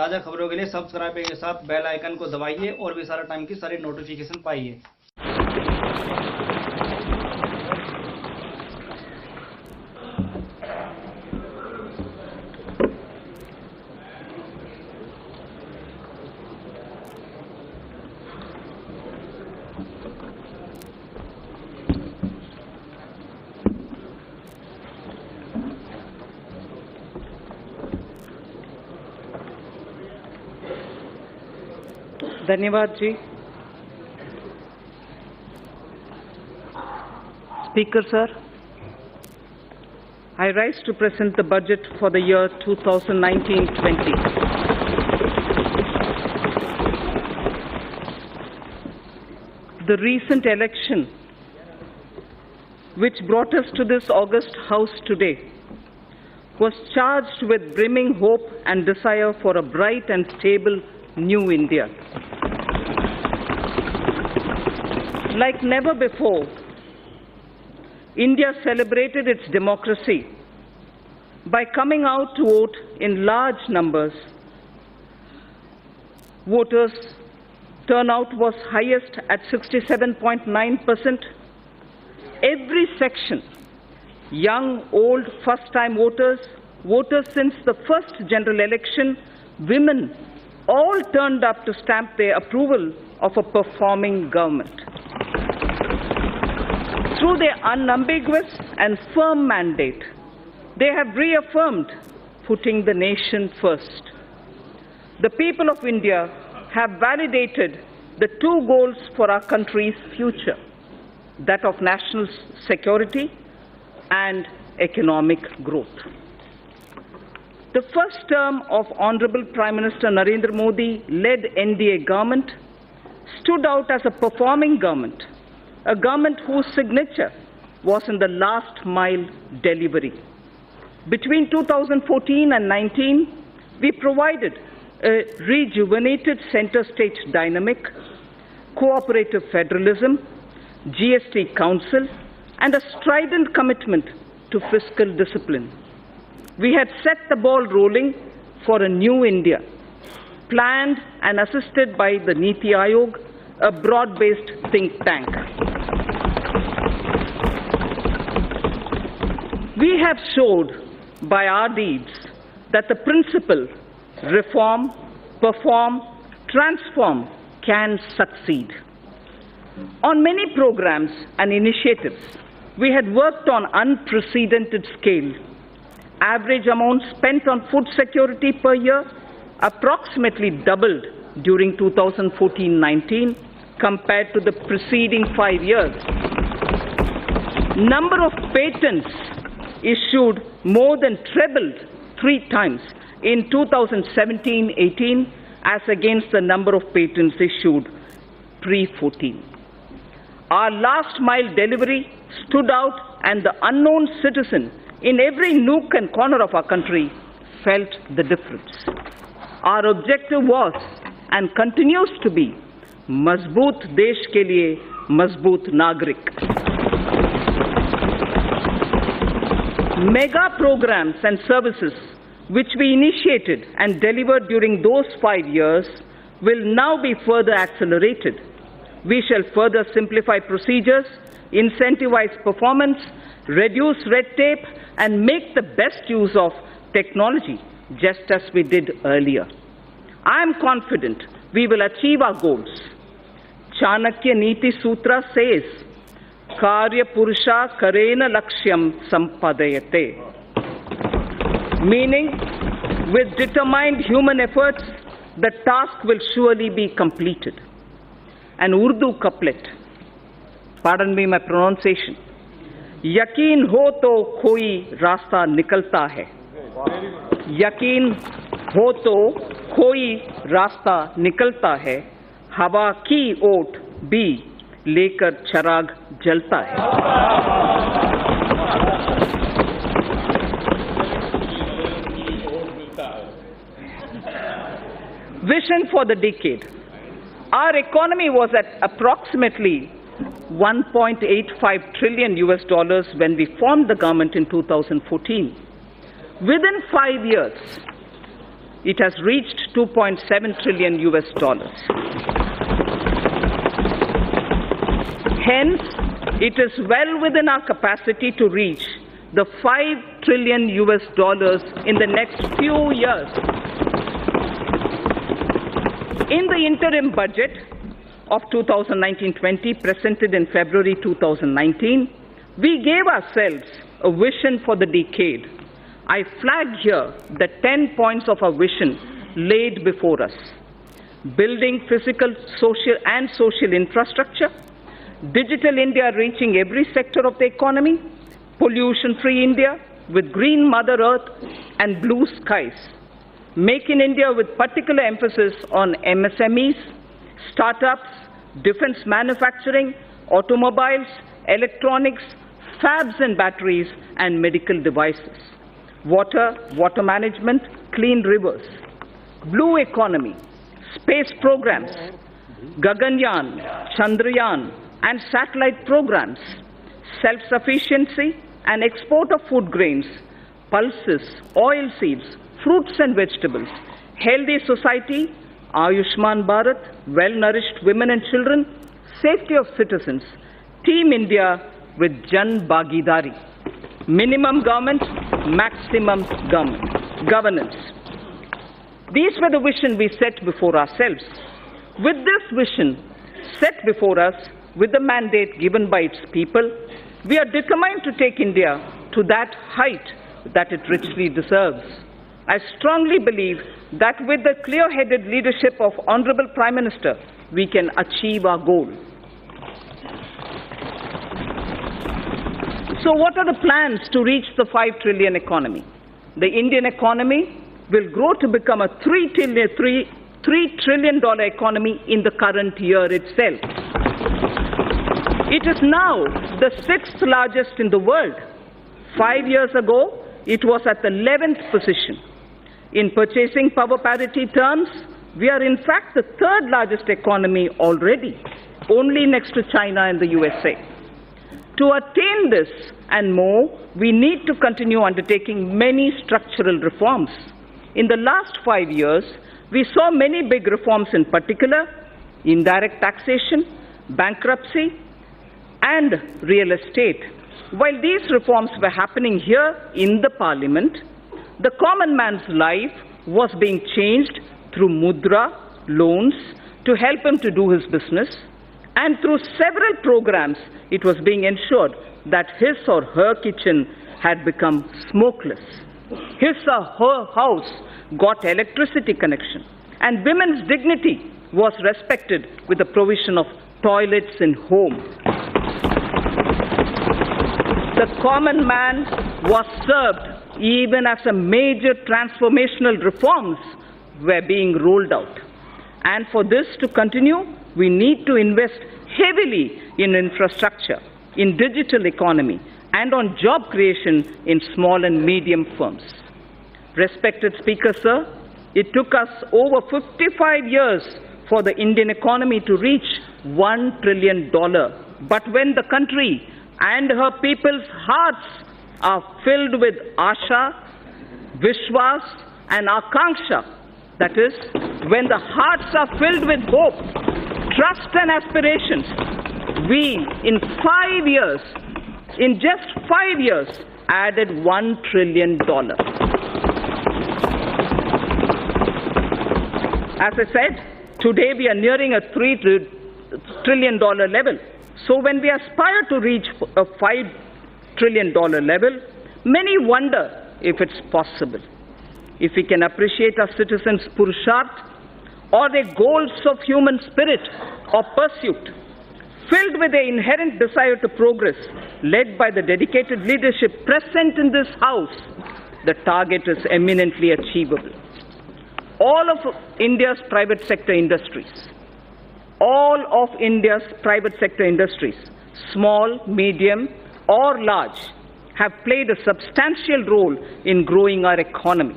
ताज़ा खबरों के लिए सब्सक्राइब के साथ बेल आइकन को दबाइए और विस्तारा टाइम की सारी नोटिफिकेशन पाइए। धन्यवाद जी। Speaker sir, I rise to present the budget for the year 2019-20. The recent election which brought us to this august house today was charged with brimming hope and desire for a bright and stable new India. Like never before, India celebrated its democracy by coming out to vote in large numbers. Voters' turnout was highest at 67.9%. Every section, young, old, first-time voters, voters since the first general election, women, all turned up to stamp their approval of a performing government. Through their unambiguous and firm mandate, they have reaffirmed putting the nation first. The people of India have validated the two goals for our country's future, that of national security and economic growth. The first term of Honorable Prime Minister Narendra Modi-led NDA government stood out as a performing government, a government whose signature was in the last mile delivery. Between 2014 and 19, we provided a rejuvenated center-stage dynamic, cooperative federalism, GST Council, and a strident commitment to fiscal discipline. We had set the ball rolling for a new India, planned and assisted by the Niti Aayog, a broad-based think tank. We have showed by our deeds that the principle reform, perform, transform can succeed. On many programs and initiatives, we had worked on unprecedented scale. Average amount spent on food security per year approximately doubled during 2014-19 compared to the preceding 5 years. Number of patents issued more than trebled 3 times in 2017-18 as against the number of patents issued pre-14. Our last mile delivery stood out, and the unknown citizen in every nook and corner of our country felt the difference. Our objective was and continues to be मजबूत देश के लिए मजबूत नागरिक. Mega programs and services which we initiated and delivered during those 5 years will now be further accelerated. We shall further simplify procedures, incentivize performance, reduce red tape, and make the best use of technology, just as we did earlier. I am confident we will achieve our goals. Chanakya Niti Sutra says, Karya Purusha Karena Lakshyam Sampadayate. Meaning, with determined human efforts, the task will surely be completed. An Urdu couplet, pardon me my pronunciation, Yakin ho to koi rasta nikalta hai. Yakin ho to koi rasta nikalta hai. Hawa ki oat bhi lekar charag jalta hai. Vision for the decade. Our economy was at approximately $1.85 trillion when we formed the government in 2014. Within 5 years, it has reached 2.7 trillion US dollars. Hence, it is well within our capacity to reach the 5 trillion US dollars in the next few years. In the interim budget of 2019-20 presented in February 2019, we gave ourselves a vision for the decade. I flag here the 10 points of our vision laid before us. Building physical, social infrastructure, Digital India reaching every sector of the economy, pollution-free India with green Mother Earth and blue skies. Make in India with particular emphasis on MSMEs, startups, defense manufacturing, automobiles, electronics, fabs and batteries, and medical devices. Water, water management, clean rivers. Blue economy, space programs, Gaganyaan, Chandrayaan, and satellite programs. Self-sufficiency and export of food grains, pulses, oil seeds, fruits and vegetables. Healthy society, Ayushman Bharat, well-nourished women and children, safety of citizens. Team India with Jan Bhagidari. Minimum government, maximum governance. These were the vision we set before ourselves. With this vision set before us, with the mandate given by its people, we are determined to take India to that height that it richly deserves. I strongly believe that with the clear-headed leadership of Honorable Prime Minister, we can achieve our goal. So what are the plans to reach the 5 trillion economy? The Indian economy will grow to become a $3 trillion economy in the current year itself. It is now the 6th largest in the world. 5 years ago, it was at the 11th position. In purchasing power parity terms, we are in fact the 3rd largest economy already, only next to China and the USA. To attain this and more, we need to continue undertaking many structural reforms. In the last 5 years, we saw many big reforms, in particular, indirect taxation, bankruptcy, and real estate. While these reforms were happening here in the Parliament, the common man's life was being changed through mudra, loans, to help him to do his business, and through several programs, it was being ensured that his or her kitchen had become smokeless. His or her house got electricity connection, and women's dignity was respected with the provision of toilets in home. The common man was served even as a major transformational reforms were being rolled out. And for this to continue, we need to invest heavily in infrastructure, in digital economy, and on job creation in small and medium firms. Respected Speaker, sir, it took us over 55 years for the Indian economy to reach $1 trillion. But when the country and her people's hearts are filled with Asha, Vishwas, and Akanksha, that is, when the hearts are filled with hope, trust and aspirations, we, in just 5 years, added $1 trillion. As I said, today we are nearing a $3 trillion level. So when we aspire to reach a $5 trillion level, many wonder if it's possible. If we can appreciate our citizens' purusharth or their goals of human spirit or pursuit, filled with the inherent desire to progress, led by the dedicated leadership present in this House, the target is eminently achievable. All of India's private sector industries, small, medium, or large, have played a substantial role in growing our economy.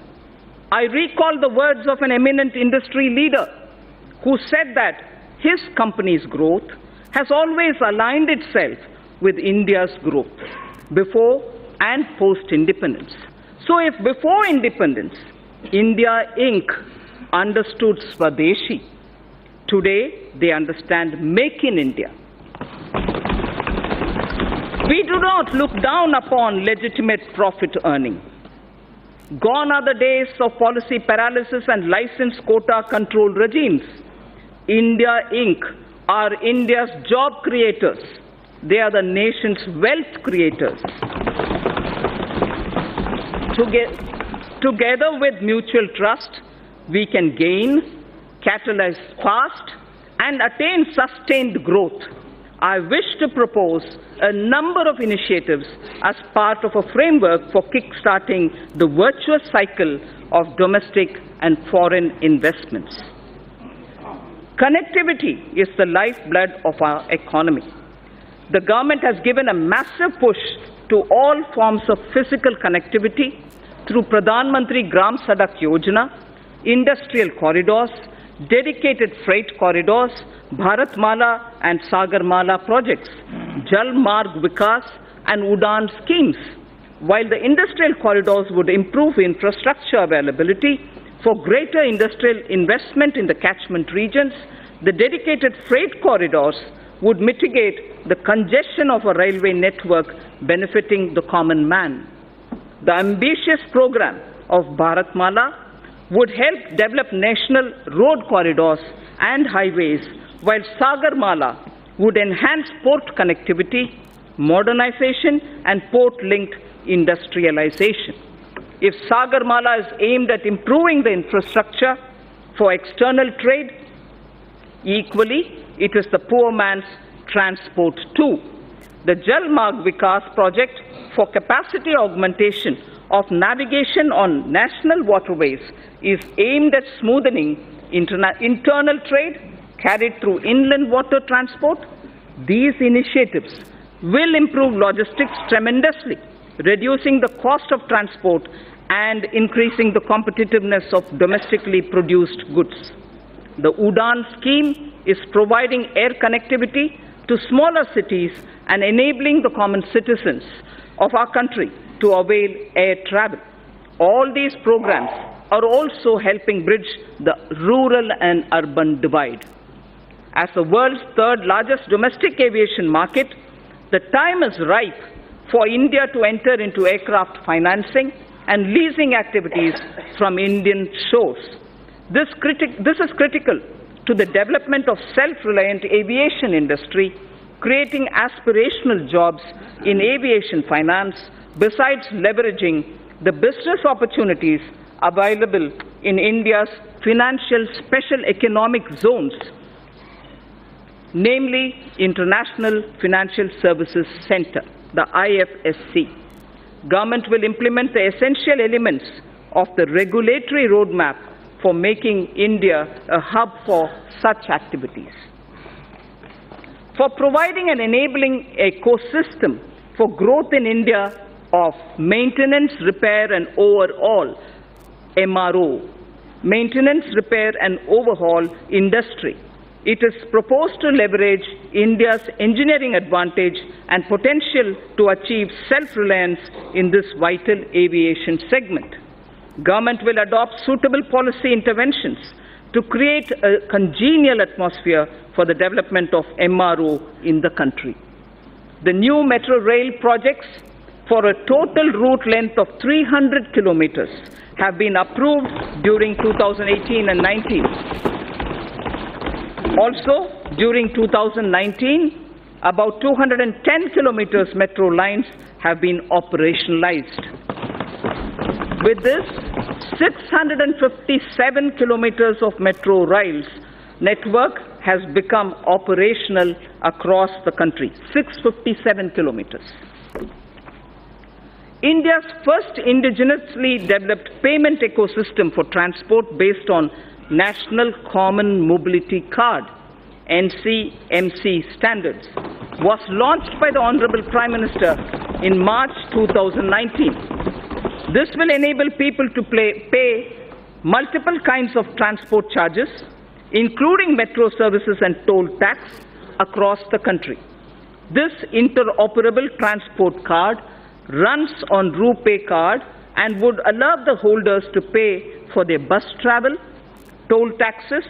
I recall the words of an eminent industry leader who said that his company's growth has always aligned itself with India's growth, before and post-independence. So if before independence, India Inc. understood Swadeshi. Today, they understand Make in India. We do not look down upon legitimate profit earning. Gone are the days of policy paralysis and license quota control regimes. India Inc. are India's job creators. They are the nation's wealth creators. Together with mutual trust, we can gain, catalyze fast, and attain sustained growth. I wish to propose a number of initiatives as part of a framework for kick-starting the virtuous cycle of domestic and foreign investments. Connectivity is the lifeblood of our economy. The government has given a massive push to all forms of physical connectivity through Pradhan Mantri Gram Sadak Yojana, industrial corridors, dedicated freight corridors, Bharatmala and Sagarmala projects, Jal Marg Vikas and Udan schemes. While the industrial corridors would improve infrastructure availability for greater industrial investment in the catchment regions, the dedicated freight corridors would mitigate the congestion of a railway network benefiting the common man. The ambitious program of Bharatmala would help develop national road corridors and highways, while Sagarmala would enhance port connectivity, modernization, and port-linked industrialization. If Sagarmala is aimed at improving the infrastructure for external trade, equally, it is the poor man's transport too. The Jal Marg Vikas project for capacity augmentation of navigation on national waterways is aimed at smoothing internal trade carried through inland water transport. These initiatives will improve logistics tremendously, reducing the cost of transport and increasing the competitiveness of domestically produced goods. The Udan scheme is providing air connectivity to smaller cities and enabling the common citizens of our country to avail air travel. All these programs are also helping bridge the rural and urban divide. As the world's third largest domestic aviation market, the time is ripe for India to enter into aircraft financing and leasing activities from Indian shores. This is critical to the development of self-reliant aviation industry, creating aspirational jobs in aviation finance, besides leveraging the business opportunities available in India's financial special economic zones, namely International Financial Services Center, the IFSC. Government will implement the essential elements of the regulatory roadmap for making India a hub for such activities. For providing an enabling ecosystem for growth in India of maintenance, repair and overhaul, MRO, maintenance, repair and overhaul industry, it is proposed to leverage India's engineering advantage and potential to achieve self-reliance in this vital aviation segment. Government will adopt suitable policy interventions to create a congenial atmosphere for the development of MRO in the country. The new metro rail projects for a total route length of 300 kilometers have been approved during 2018 and 19. Also, during 2019, about 210 kilometers metro lines have been operationalized. With this, 657 kilometers of metro rails network has become operational across the country. 657 kilometers. India's first indigenously developed payment ecosystem for transport based on National Common Mobility Card, NCMC standards, was launched by the Honorable Prime Minister in March 2019. This will enable people to pay multiple kinds of transport charges, including metro services and toll tax, across the country. This interoperable transport card runs on RuPay card and would allow the holders to pay for their bus travel, toll taxes,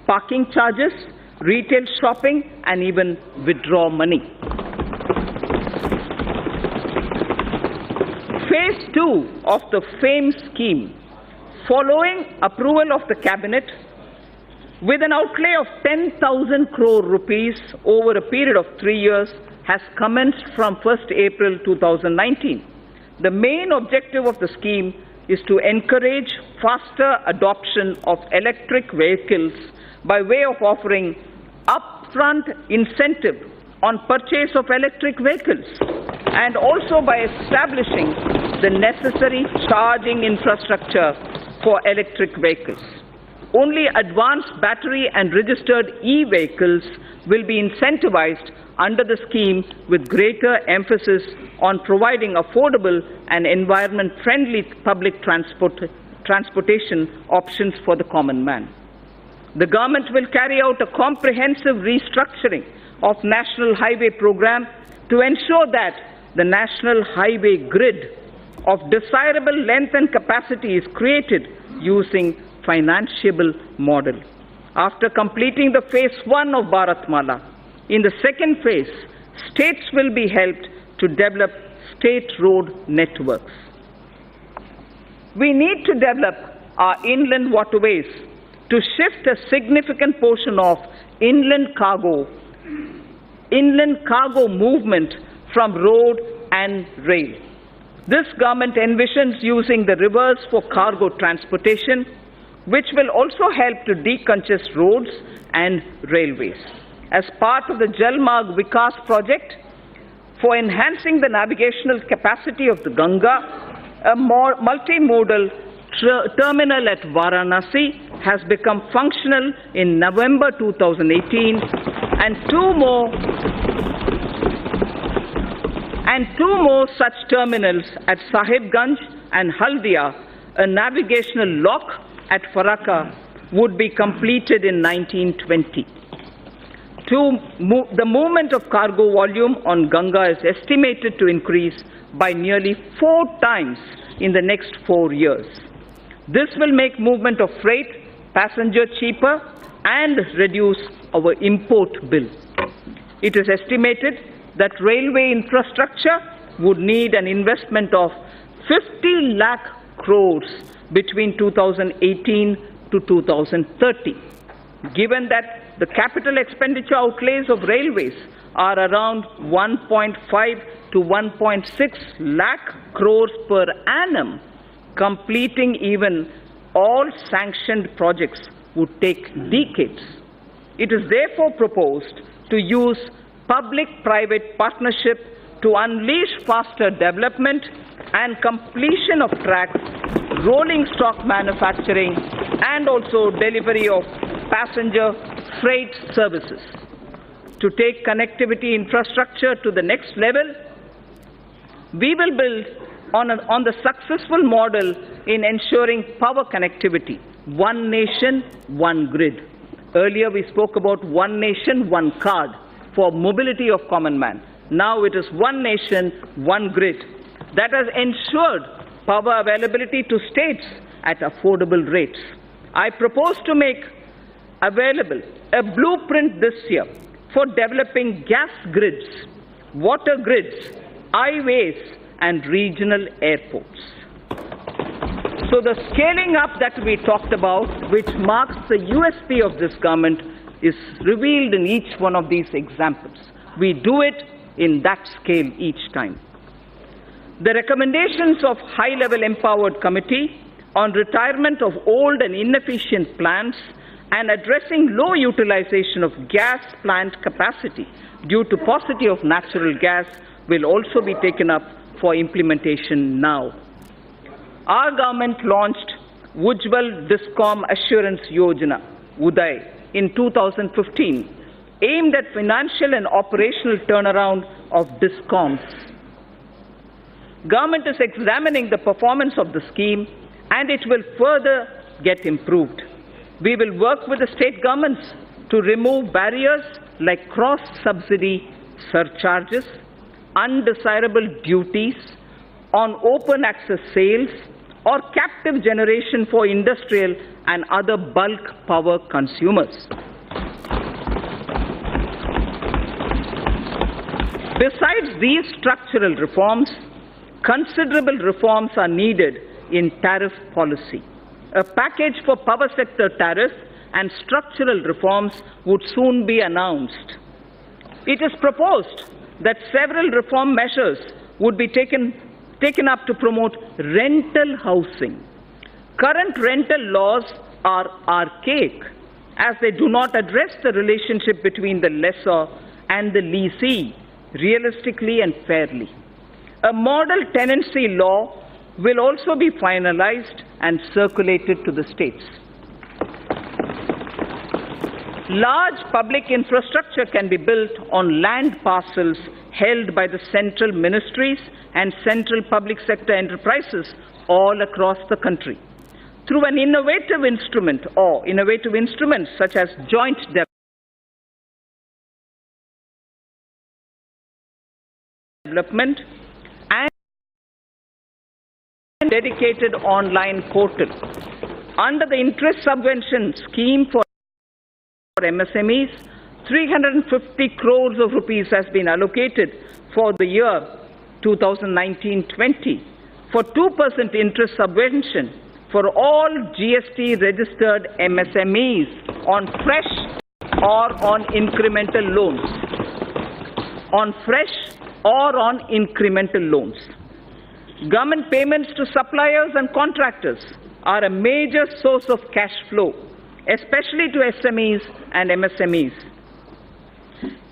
parking charges, retail shopping, and even withdraw money. Phase 2 of the FAME scheme, following approval of the Cabinet, with an outlay of 10,000 crore rupees over a period of 3 years, has commenced from 1st April 2019. The main objective of the scheme is to encourage faster adoption of electric vehicles by way of offering upfront incentive on purchase of electric vehicles, and also by establishing the necessary charging infrastructure for electric vehicles. Only advanced battery and registered e-vehicles will be incentivized under the scheme, with greater emphasis on providing affordable and environment-friendly public transportation options for the common man. The government will carry out a comprehensive restructuring of National Highway Program to ensure that the National Highway Grid of desirable length and capacity is created using financiable model. After completing the phase 1 of Bharatmala, in the second phase, states will be helped to develop state road networks. We need to develop our inland waterways to shift a significant portion of inland cargo movement from road and rail. This government envisions using the rivers for cargo transportation, which will also help to decongest roads and railways. As part of the Jalmarg Vikas project for enhancing the navigational capacity of the Ganga, a multimodal terminal at Varanasi has become functional in November 2018, and two more such terminals at Sahibganj and Haldia, a navigational lock at Farakka, would be completed in 1920. The movement of cargo volume on Ganga is estimated to increase by nearly 4 times in the next 4 years. This will make movement of freight, passenger cheaper and reduce our import bill. It is estimated that railway infrastructure would need an investment of 50 lakh crores between 2018 to 2030. Given that the capital expenditure outlays of railways are around 1.5 to 1.6 lakh crores per annum, completing even all sanctioned projects would take decades. It is therefore proposed to use public-private partnership to unleash faster development and completion of tracks, rolling stock manufacturing, and also delivery of passenger freight services. To take connectivity infrastructure to the next level, we will build on the successful model in ensuring power connectivity, one nation, one grid. Earlier we spoke about one nation, one card for mobility of common man. Now it is one nation, one grid that has ensured power availability to states at affordable rates. I propose to make available a blueprint this year for developing gas grids, water grids, highways, and regional airports. So the scaling up that we talked about, which marks the USP of this government, is revealed in each one of these examples. We do it in that scale each time. The recommendations of high-level empowered committee on retirement of old and inefficient plants and addressing low utilization of gas plant capacity due to paucity of natural gas will also be taken up for implementation now. Our government launched Ujjwal Discom Assurance Yojana, UDAY, in 2015, aimed at financial and operational turnaround of Discoms. Government is examining the performance of the scheme, and it will further get improved. We will work with the state governments to remove barriers like cross-subsidy surcharges, undesirable duties on open access sales, or captive generation for industrial and other bulk power consumers. Besides these structural reforms, considerable reforms are needed in tariff policy. A package for power sector tariff and structural reforms would soon be announced. It is proposed that several reform measures would be taken up to promote rental housing. Current rental laws are archaic as they do not address the relationship between the lessor and the lessee realistically and fairly. A model tenancy law will also be finalized and circulated to the states. Large public infrastructure can be built on land parcels held by the central ministries and central public sector enterprises all across the country. Through an innovative instrument or innovative instruments such as joint development and dedicated online portal. Under the interest subvention scheme for MSMEs, 350 crores of rupees has been allocated for the year 2019-20 for 2% interest subvention for all GST registered MSMEs on fresh or on incremental loans. On fresh or on incremental loans. Government payments to suppliers and contractors are a major source of cash flow, especially to SMEs and MSMEs.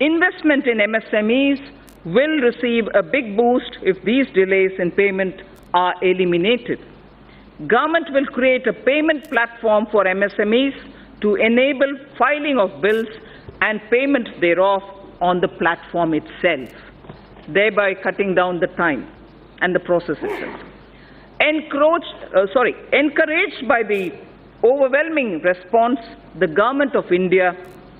Investment in MSMEs will receive a big boost if these delays in payment are eliminated. Government will create a payment platform for MSMEs to enable filing of bills and payment thereof on the platform itself, thereby cutting down the time and the process itself. Encouraged by the overwhelming response, the Government of India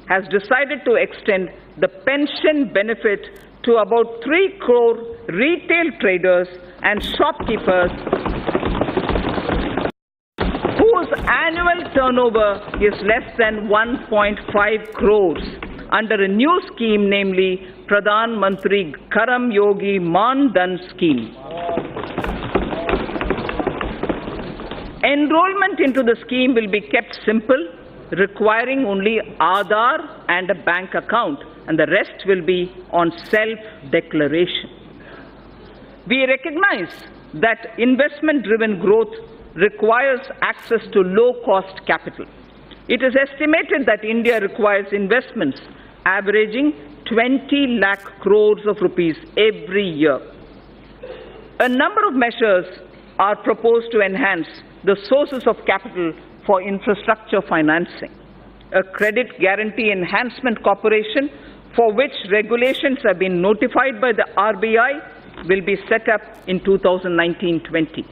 has decided to extend the pension benefit to about 3 crore retail traders and shopkeepers whose annual turnover is less than 1.5 crores under a new scheme, namely Pradhan Mantri Karam Yogi Man Dhan scheme. Enrollment into the scheme will be kept simple, requiring only Aadhaar and a bank account, and the rest will be on self-declaration. We recognize that investment-driven growth requires access to low-cost capital. It is estimated that India requires investments averaging 20 lakh crores of rupees every year. A number of measures are proposed to enhance the sources of capital for infrastructure financing. A Credit Guarantee Enhancement Corporation, for which regulations have been notified by the RBI, will be set up in 2019-20.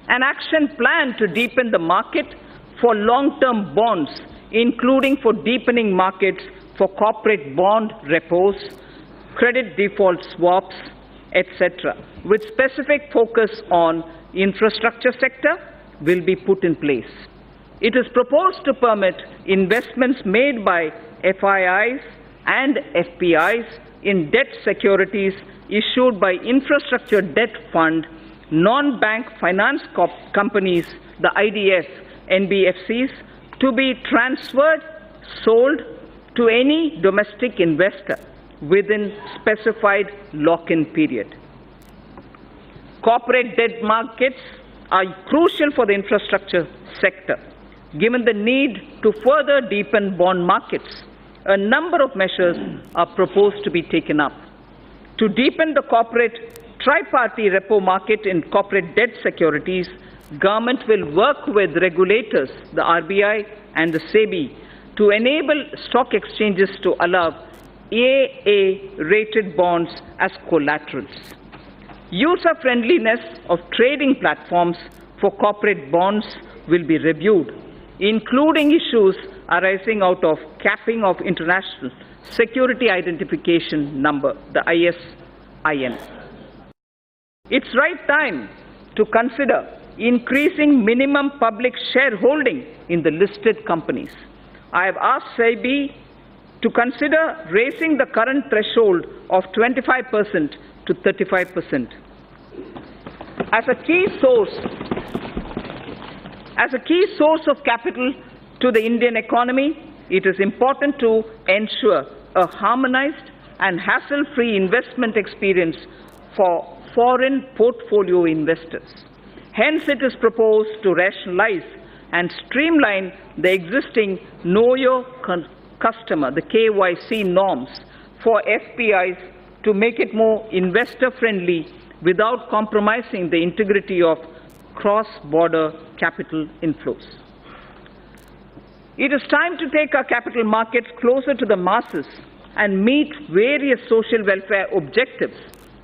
An action plan to deepen the market for long-term bonds, including for deepening markets for corporate bond repos, credit default swaps, etc., with specific focus on infrastructure sector, will be put in place. It is proposed to permit investments made by FIIs and FPIs in debt securities issued by Infrastructure Debt Fund, non-bank finance companies, the IDF, NBFCs, to be transferred, sold to any domestic investor within specified lock-in period. Corporate debt markets are crucial for the infrastructure sector. Given the need to further deepen bond markets, a number of measures are proposed to be taken up. To deepen the corporate tri-party repo market in corporate debt securities, government will work with regulators, the RBI and the SEBI, to enable stock exchanges to allow AA-rated bonds as collaterals. User-friendliness of trading platforms for corporate bonds will be reviewed, including issues arising out of capping of International Security Identification Number, the ISIN. It's right time to consider increasing minimum public shareholding in the listed companies. I have asked SEBI to consider raising the current threshold of 25% to 35%. As a key source of capital to the Indian economy, it is important to ensure a harmonized and hassle-free investment experience for foreign portfolio investors. Hence, it is proposed to rationalize and streamline the existing Know Your Customer, the KYC norms for FPIs to make it more investor-friendly without compromising the integrity of cross-border capital inflows. It is time to take our capital markets closer to the masses and meet various social welfare objectives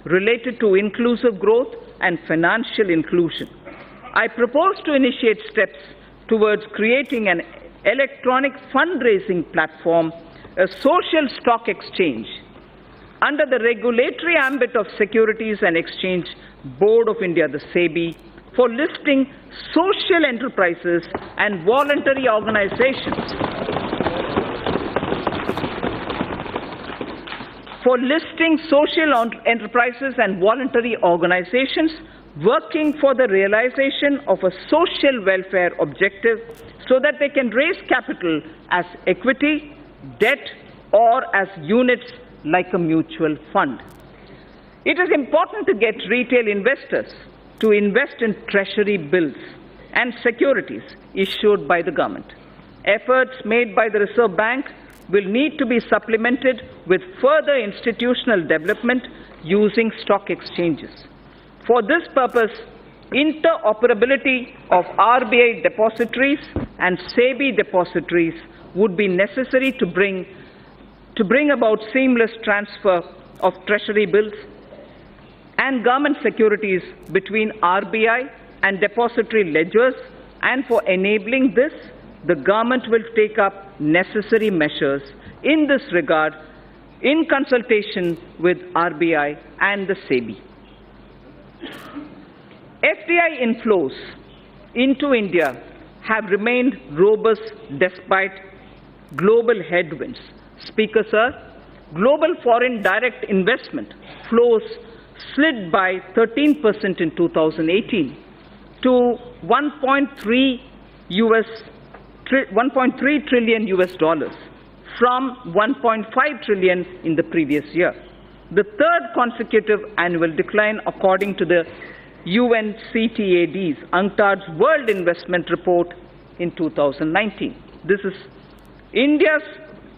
related to inclusive growth and financial inclusion. I propose to initiate steps towards creating an electronic fundraising platform, a social stock exchange, under the regulatory ambit of Securities and Exchange Board of India, the SEBI, for listing social enterprises and voluntary organizations. For listing social enterprises and voluntary organizations working for the realization of a social welfare objective so that they can raise capital as equity, debt, or as units like a mutual fund. It is important to get retail investors to invest in treasury bills and securities issued by the government. Efforts made by the Reserve Bank will need to be supplemented with further institutional development using stock exchanges. For this purpose, interoperability of RBI depositories and SEBI depositories would be necessary to bring about seamless transfer of treasury bills and government securities between RBI and depository ledgers, and for enabling this, the government will take up necessary measures in this regard in consultation with RBI and the SEBI. FDI inflows into India have remained robust despite global headwinds. Speaker, sir, global foreign direct investment flows slid by 13% in 2018 to 1.3 trillion US dollars from 1.5 trillion in the previous year, the third consecutive annual decline according to the UNCTAD's UNCTAD's World Investment Report in 2019. This is India's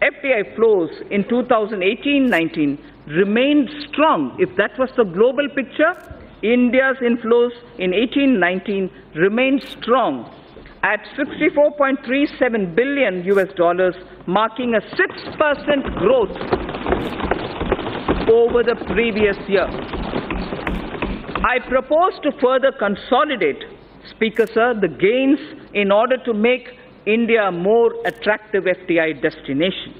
FDI flows in 2018-19 remained strong. If that was the global picture, India's inflows in 18-19 remained strong at 64.37 billion US dollars, marking a 6% growth over the previous year. I propose to further consolidate, Speaker, sir, the gains in order to make India a more attractive FDI destination.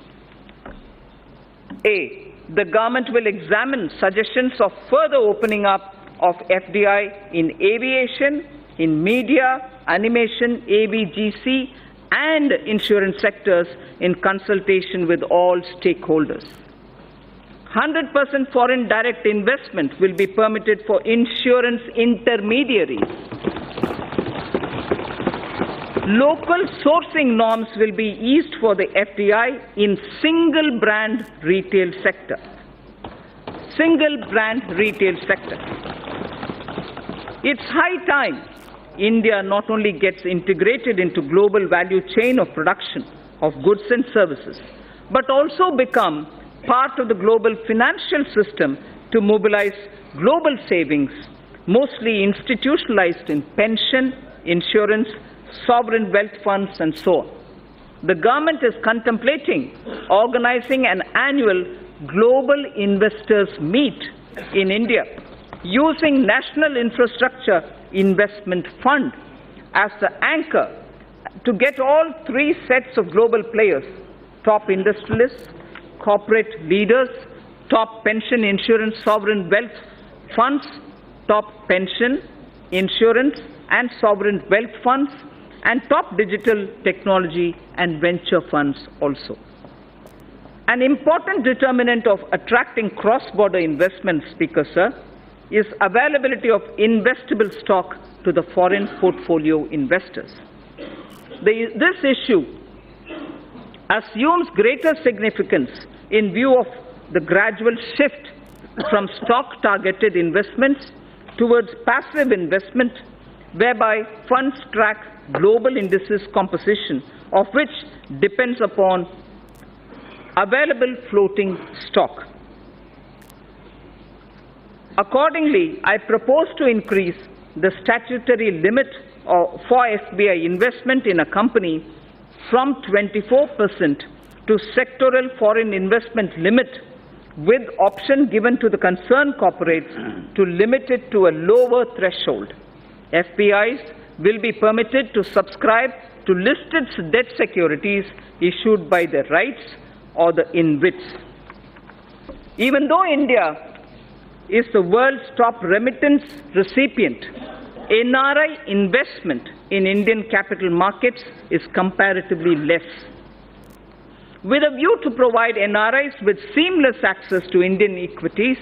A, the government will examine suggestions of further opening up of FDI in aviation, in media, animation, ABGC, and insurance sectors in consultation with all stakeholders. 100% foreign direct investment will be permitted for insurance intermediaries. Local sourcing norms will be eased for the FDI in single brand retail sector. Single brand retail sector. It's high time India not only gets integrated into global value chain of production of goods and services, but also become part of the global financial system to mobilize global savings, mostly institutionalized in pension, insurance, sovereign wealth funds, and so on. The government is contemplating organizing an annual global investors meet in India using National Infrastructure Investment Fund as the anchor to get all three sets of global players, top industrialists, corporate leaders, top pension, insurance, sovereign wealth funds, top pension, insurance, and sovereign wealth funds, and top digital technology and venture funds also. An important determinant of attracting cross-border investment, Speaker Sir, is availability of investable stock to the foreign portfolio investors. This issue assumes greater significance in view of the gradual shift from stock-targeted investments towards passive investment, whereby funds track global indices composition, of which depends upon available floating stock. Accordingly, I propose to increase the statutory limit for FBI investment in a company from 24% to sectoral foreign investment limit, with option given to the concerned corporates to limit it to a lower threshold. FPIs will be permitted to subscribe to listed debt securities issued by the REITs or the InvITs. Even though India is the world's top remittance recipient, NRI investment in Indian capital markets is comparatively less. With a view to provide NRIs with seamless access to Indian equities,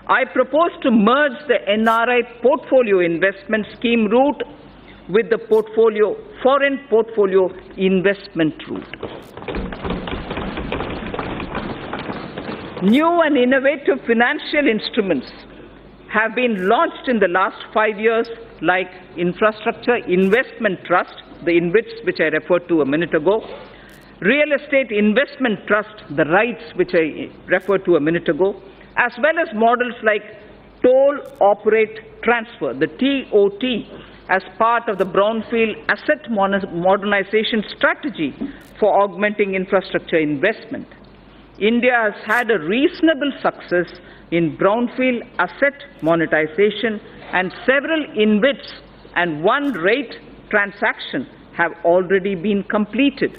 I propose to merge the NRI portfolio investment scheme route with the foreign portfolio investment route. New and innovative financial instruments have been launched in the last 5 years, like Infrastructure Investment Trust, the InvITs which I referred to a minute ago, Real Estate Investment Trust, the REITs which I referred to a minute ago, as well as models like Toll Operate Transfer, the TOT, as part of the Brownfield Asset Modernization Strategy for augmenting infrastructure investment. India has had a reasonable success in brownfield asset monetization, and several InvITs and one REIT transaction have already been completed.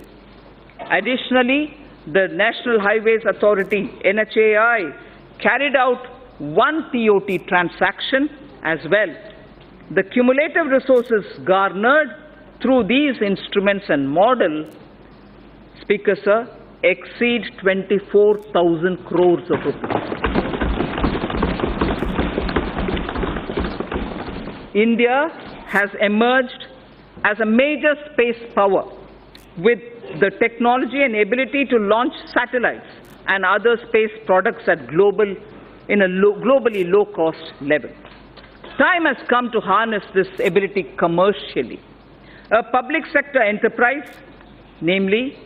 Additionally, the National Highways Authority, NHAI, carried out one TOT transaction as well. The cumulative resources garnered through these instruments and model, Speaker Sir, exceed 24,000 crores of rupees. India has emerged as a major space power with the technology and ability to launch satellites and other space products at globally low-cost level. Time has come to harness this ability commercially. A public sector enterprise, namely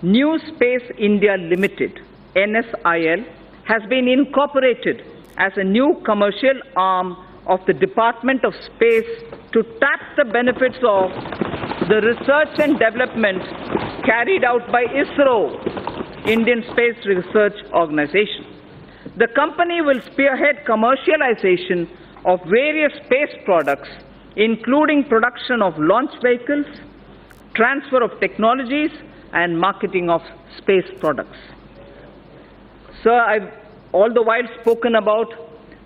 New Space India Limited, NSIL, has been incorporated as a new commercial arm of the Department of Space to tap the benefits of the research and development carried out by ISRO, Indian Space Research Organization. The company will spearhead commercialization of various space products, including production of launch vehicles, transfer of technologies, and marketing of space products. Sir, I've all the while spoken about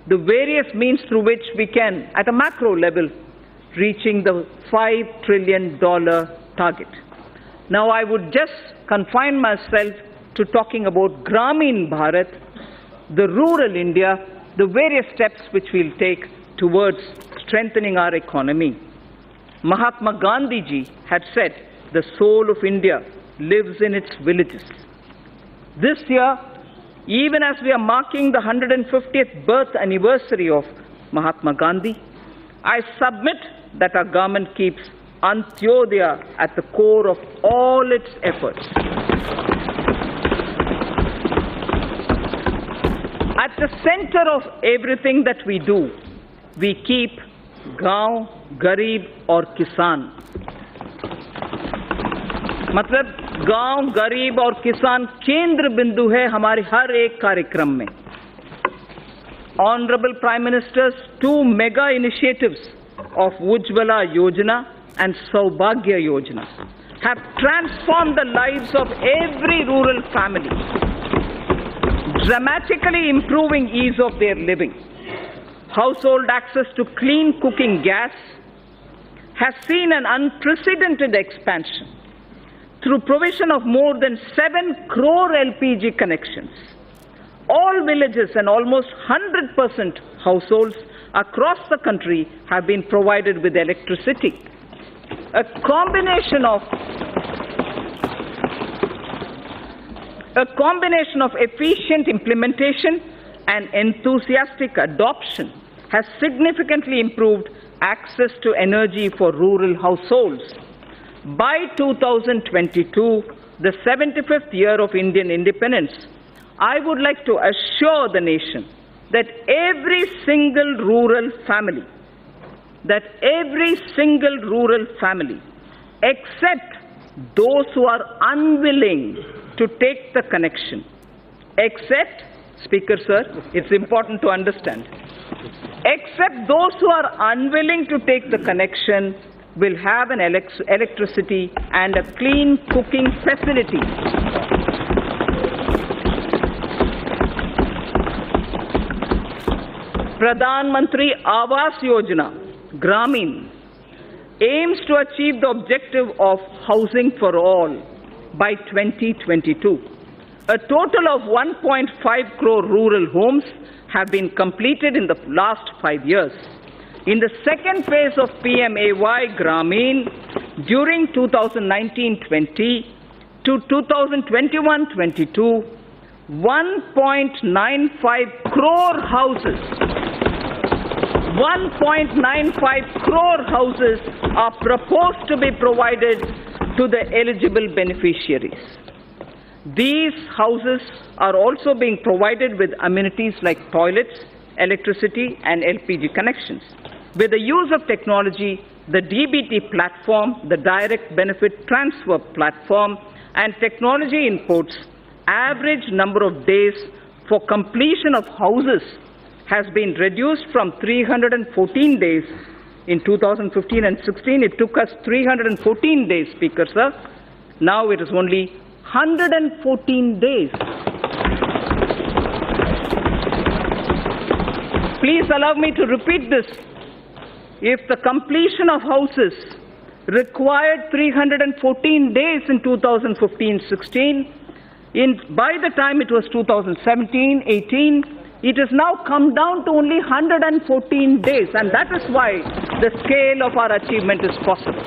the various means through which we can, at a macro level, reaching the $5 trillion target. Now, I would just confine myself to talking about Gramin Bharat, the rural India, the various steps which we'll take towards strengthening our economy. Mahatma Gandhi ji had said, the soul of India lives in its villages. This year, even as we are marking the 150th birth anniversary of Mahatma Gandhi, I submit that our government keeps Antyodaya at the core of all its efforts. At the center of everything that we do, we keep Gaon, Garib और किसान. मतलब गांव, गरीब और किसान केंद्र बिंदु है हमारे हर एक कार्यक्रम में. Honorable Prime Minister's two mega initiatives of Ujjwala Yojana and Saubhagya Yojana have transformed the lives of every rural family, dramatically improving ease of their living. Household access to clean cooking gas, has seen an unprecedented expansion through provision of more than 7 crore LPG connections. All villages and almost 100% households across the country have been provided with electricity. A combination of efficient implementation and enthusiastic adoption has significantly improved access to energy for rural households. By 2022, the 75th year of Indian independence, I would like to assure the nation that every single rural family, except those who are unwilling to take the connection, Speaker Sir, it's important to understand, except those who are unwilling to take the connection will have an electricity and a clean cooking facility. Pradhan Mantri Awas Yojana, Gramin, aims to achieve the objective of housing for all by 2022. A total of 1.5 crore rural homes have been completed in the last 5 years. In the second phase of PMAY Gramin, during 2019-20 to 2021-22, 1.95 crore houses, 1.95 crore houses are proposed to be provided to the eligible beneficiaries. These houses are also being provided with amenities like toilets, electricity, and LPG connections. With the use of technology, the DBT platform, the Direct Benefit Transfer platform, and technology inputs, average number of days for completion of houses has been reduced from 314 days in 2015 and 16. It took us 314 days, Speaker Sir. Now it is only 114 days. Please allow me to repeat this. If the completion of houses required 314 days in 2015-16, by the time it was 2017-18, it has now come down to only 114 days, and that is why the scale of our achievement is possible.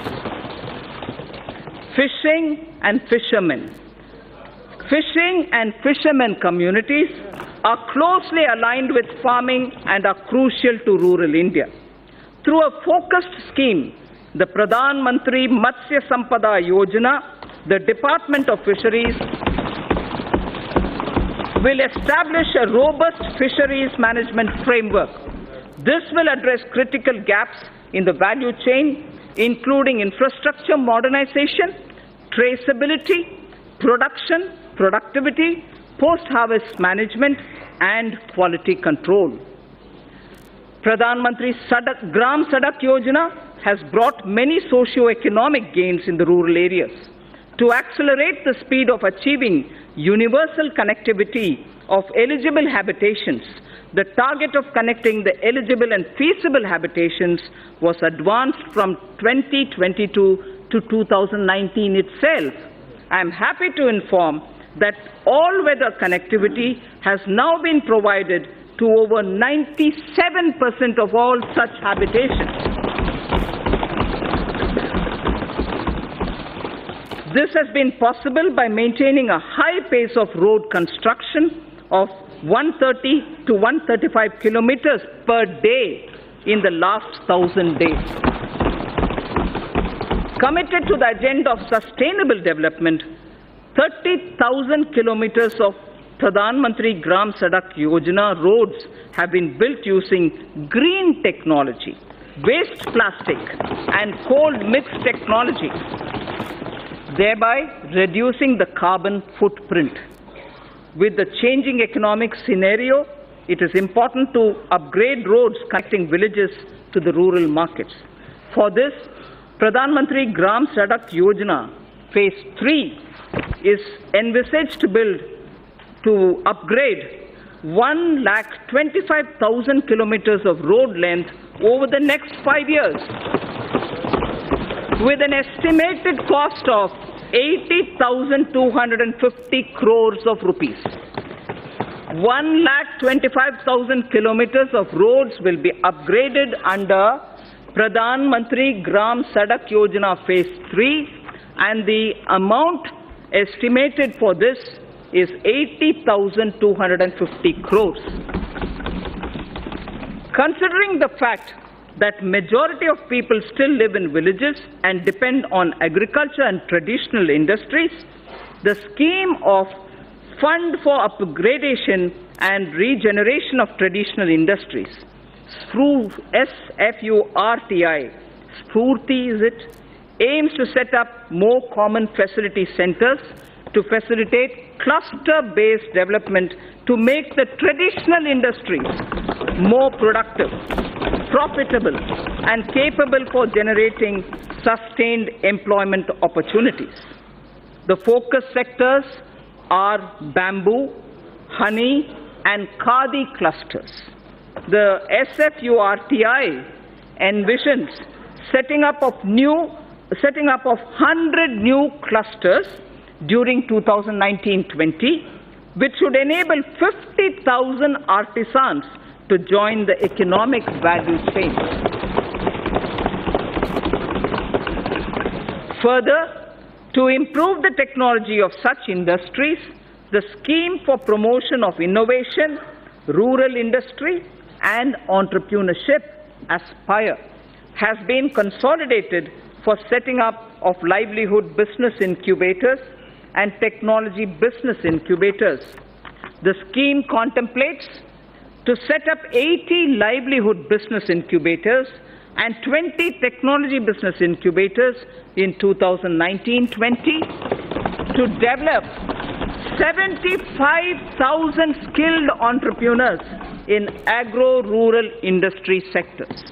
Fishing and fishermen. Fishing and fishermen communities are closely aligned with farming and are crucial to rural India. Through a focused scheme, the Pradhan Mantri Matsya Sampada Yojana, the Department of Fisheries will establish a robust fisheries management framework. This will address critical gaps in the value chain, including infrastructure modernization, traceability, production, productivity, post-harvest management, and quality control. Pradhan Mantri Gram Sadak Yojana has brought many socio-economic gains in the rural areas. To accelerate the speed of achieving universal connectivity of eligible habitations, the target of connecting the eligible and feasible habitations was advanced from 2022 to 2019 itself. I am happy to inform that all-weather connectivity has now been provided to over 97% of all such habitations. This has been possible by maintaining a high pace of road construction of 130 to 135 kilometers per day in the last 1,000 days. Committed to the agenda of sustainable development, 30,000 kilometers of Pradhan Mantri Gram Sadak Yojana roads have been built using green technology, waste plastic, and cold mixed technology, thereby reducing the carbon footprint. With the changing economic scenario, it is important to upgrade roads connecting villages to the rural markets. For this, Pradhan Mantri Gram Sadak Yojana Phase 3 is envisaged to upgrade 1,25,000 kilometers of road length over the next 5 years. with an estimated cost of 80,250 crores of rupees. 1,25,000 kilometers of roads will be upgraded under Pradhan Mantri Gram Sadak Yojana Phase 3, and the amount estimated for this is 80,250 crores. Considering the fact that majority of people still live in villages and depend on agriculture and traditional industries, the scheme of Fund for Upgradation and Regeneration of Traditional Industries, SFURTI, Spurti is it, aims to set up more common facility centers to facilitate cluster-based development to make the traditional industries more productive, profitable, and capable for generating sustained employment opportunities. The focus sectors are bamboo, honey, and khadi clusters. The SFURTI envisions setting up of 100 new clusters during 2019-20, which should enable 50,000 artisans to join the economic value chain. Further, to improve the technology of such industries, the Scheme for Promotion of Innovation, Rural Industry and Entrepreneurship, ASPIRE, has been consolidated for setting up of livelihood business incubators and technology business incubators. The scheme contemplates to set up 80 livelihood business incubators and 20 technology business incubators in 2019-20 to develop 75,000 skilled entrepreneurs in agro-rural industry sectors.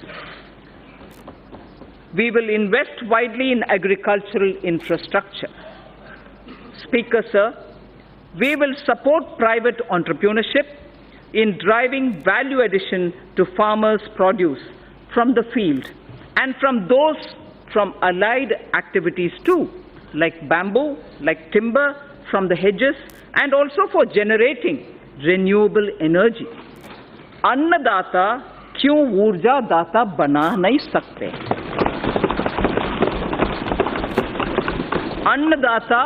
We will invest widely in agricultural infrastructure. Speaker, sir, we will support private entrepreneurship in driving value addition to farmers' produce from the field and from allied activities too, like bamboo, like timber from the hedges, and also for generating renewable energy. अन्नदाता क्यों ऊर्जा दाता बना नहीं सकते? अन्नदाता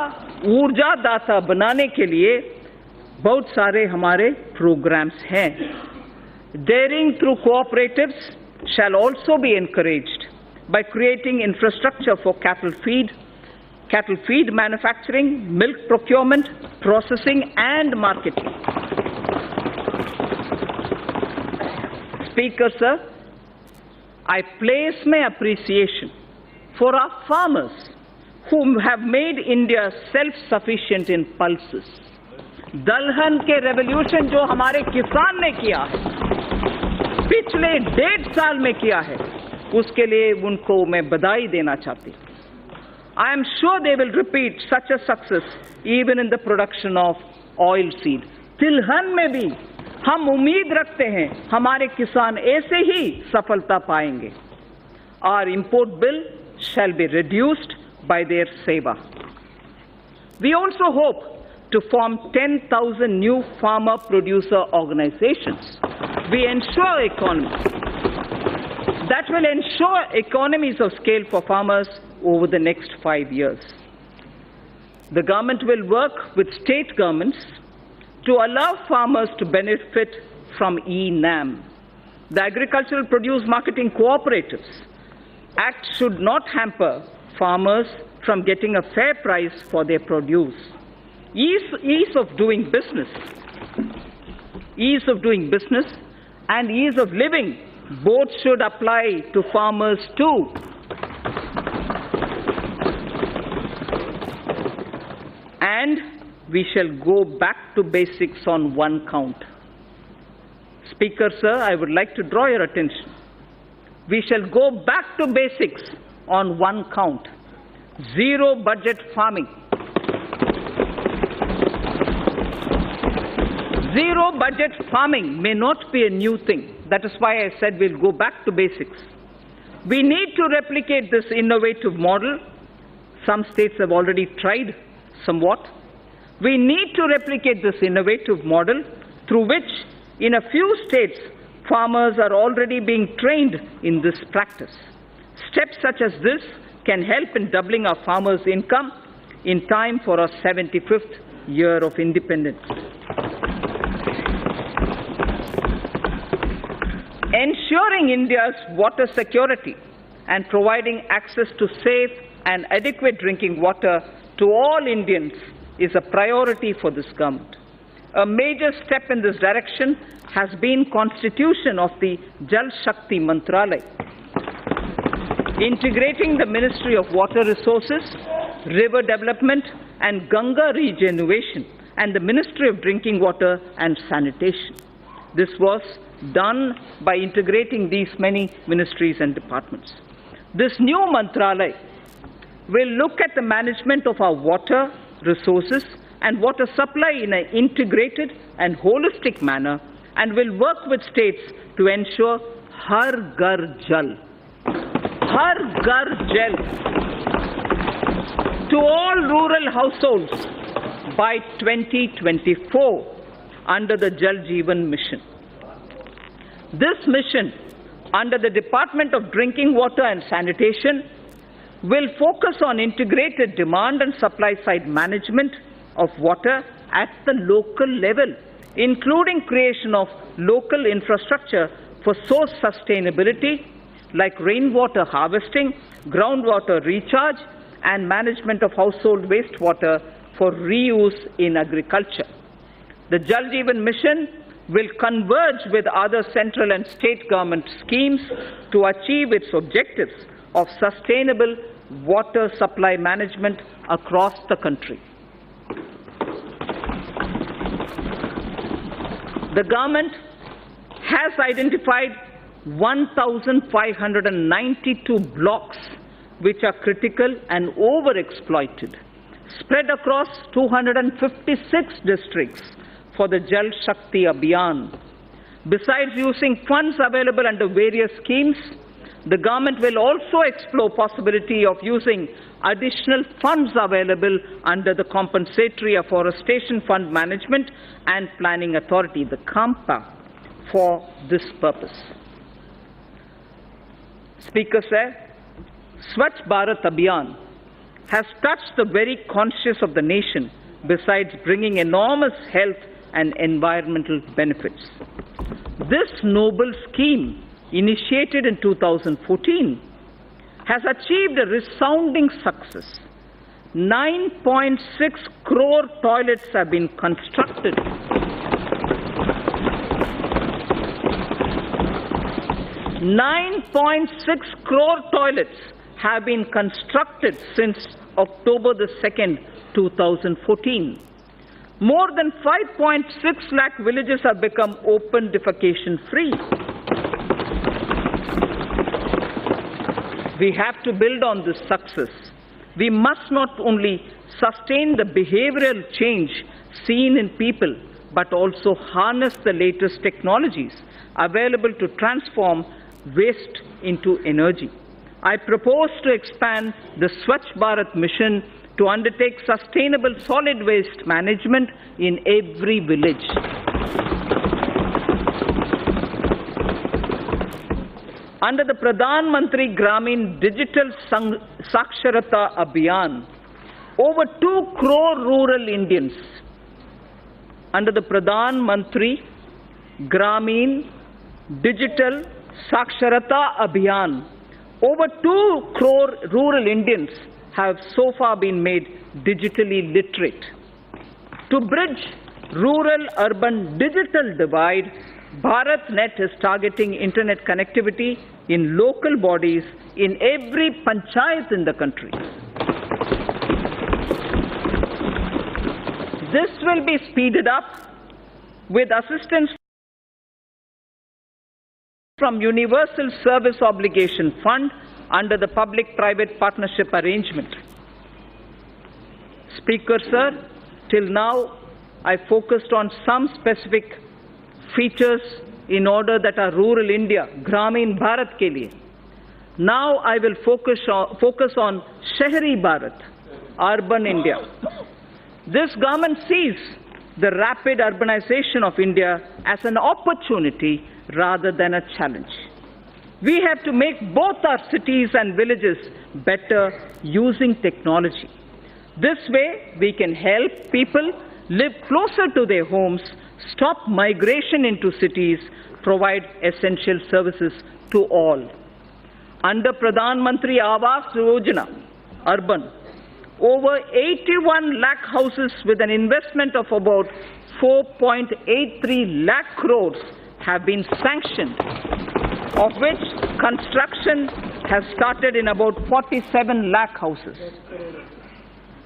ऊर्जा दाता बनाने के लिए बहुत सारे हमारे प्रोग्राम्स हैं. Daring through cooperatives shall also be encouraged by creating infrastructure for cattle feed manufacturing, milk procurement, processing and marketing. Speaker, sir, I place my appreciation for our farmers who have made India self-sufficient in pulses. दलहन के revolution जो हमारे किसान ने किया है, पिछले 1.5 साल में किया है, उसके लिए उनको मैं बधाई देना चाहती हूँ. I am sure they will repeat such a success even in the production of oil seed. तिलहन में भी हम उम्मीद रखते हैं हमारे किसान ऐसे ही सफलता पाएंगे. Our import bill shall be reduced by their seva. We also hope to form 10,000 new farmer producer organizations. We ensure that will ensure economies of scale for farmers over the next 5 years. The government will work with state governments to allow farmers to benefit from e-NAM. The Agricultural Produce Marketing Cooperatives Act should not hamper farmers from getting a fair price for their produce. Ease of doing business and ease of living both should apply to farmers too. And we shall go back to basics on one count. Speaker, sir, I would like to draw your attention. We shall go back to basics on one count. Zero budget farming. Zero budget farming may not be a new thing. That is why I said we'll go back to basics. We need to replicate this innovative model. Some states have already tried somewhat. We need to replicate this innovative model through which, in a few states, farmers are already being trained in this practice. Steps such as this can help in doubling our farmers' income in time for our 75th year of independence. Ensuring India's water security and providing access to safe and adequate drinking water to all Indians is a priority for this government. A major step in this direction has been constitution of the Jal Shakti Mantralaya, integrating the Ministry of Water Resources, River Development and Ganga Regeneration and the Ministry of Drinking Water and Sanitation. This was done by integrating these many ministries and departments. This new Mantralaya will look at the management of our water resources and water supply in an integrated and holistic manner and will work with states to ensure Har Ghar Jal, Har Ghar Jal, to all rural households by 2024 under the Jal Jeevan Mission. This mission, under the Department of Drinking Water and Sanitation, will focus on integrated demand and supply side management of water at the local level, including creation of local infrastructure for source sustainability like rainwater harvesting, groundwater recharge, and management of household wastewater for reuse in agriculture. The Jal Jeevan Mission will converge with other central and state government schemes to achieve its objectives of sustainable water supply management across the country. The government has identified 1,592 blocks which are critical and overexploited, spread across 256 districts for the Jal Shakti Abhiyan. Besides using funds available under various schemes, the government will also explore possibility of using additional funds available under the Compensatory Afforestation Fund Management and Planning Authority, the CAMPA, for this purpose. Speaker said, Swachh Bharat Abhiyan has touched the very conscience of the nation, besides bringing enormous health and environmental benefits. This noble scheme, initiated in 2014, has achieved a resounding success. 9.6 crore toilets have been constructed. 9.6 crore toilets have been constructed since October the 2nd, 2014. More than 5.6 lakh villages have become open defecation free. We have to build on this success. We must not only sustain the behavioral change seen in people, but also harness the latest technologies available to transform waste into energy. I propose to expand the Swachh Bharat mission to undertake sustainable solid waste management in every village. Under the Pradhan Mantri Gramin Digital Saksharata Abhiyan, over 2 crore rural Indians, under the Pradhan Mantri Gramin Digital Saksharata Abhiyan, over 2 crore rural Indians have so far been made digitally literate. To bridge rural-urban digital divide, BharatNet is targeting internet connectivity in local bodies in every panchayat in the country. This will be speeded up with assistance from Universal Service Obligation Fund under the public-private partnership arrangement. Speaker, sir, till now I focused on some specific features in order that our rural India, Gramin Bharat ke liye, Now I will focus on Shahri Bharat, urban India. This government sees the rapid urbanization of India as an opportunity rather than a challenge. We have to make both our cities and villages better using technology. This way, we can help people live closer to their homes, stop migration into cities, provide essential services to all. Under Pradhan Mantri Awas Yojana, urban, over 81 lakh houses with an investment of about 4.83 lakh crores have been sanctioned, of which construction has started in about 47 lakh houses.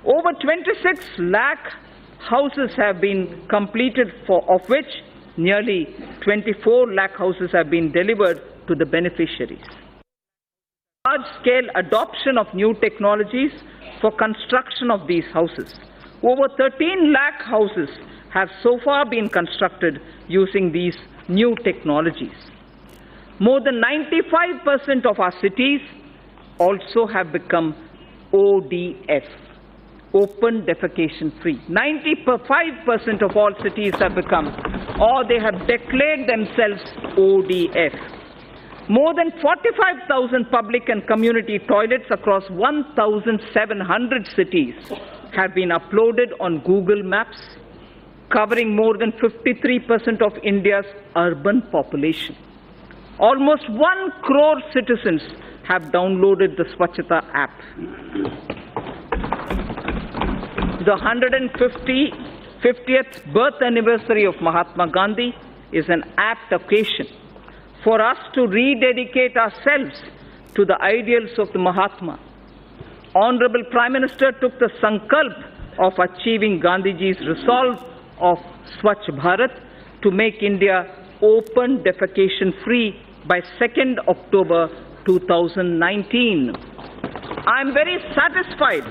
Over 26 lakh houses have been completed, of which nearly 24 lakh houses have been delivered to the beneficiaries. Large-scale adoption of new technologies for construction of these houses. Over 13 lakh houses have so far been constructed using these new technologies. More than 95% of our cities also have become ODF, open defecation free. 95% of all cities have become, or they have declared themselves ODF. More than 45,000 public and community toilets across 1,700 cities have been uploaded on Google Maps, covering more than 53% of India's urban population. Almost 1 crore citizens have downloaded the Swachhata app. The 150th birth anniversary of Mahatma Gandhi is an apt occasion for us to rededicate ourselves to the ideals of the Mahatma. Honorable Prime Minister took the sankalp of achieving Gandhiji's resolve of Swachh Bharat to make India open defecation free by 2nd October 2019. I'm very satisfied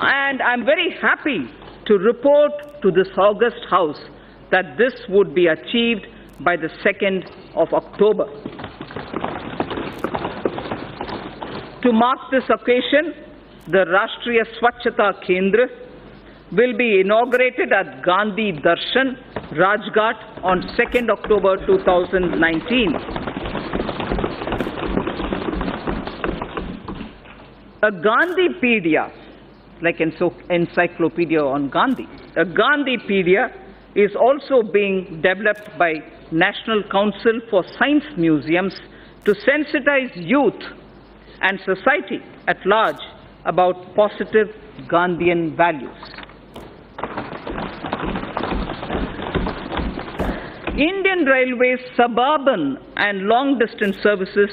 and I'm very happy to report to this august House that this would be achieved by the 2nd of October. To mark this occasion, the Rashtriya Swachhata Kendra will be inaugurated at Gandhi Darshan, Rajghat on 2nd October 2019. A Gandhipedia, like encyclopedia on Gandhi, a Gandhipedia is also being developed by National Council for Science Museums to sensitize youth and society at large about positive Gandhian values. Indian Railways suburban and long-distance services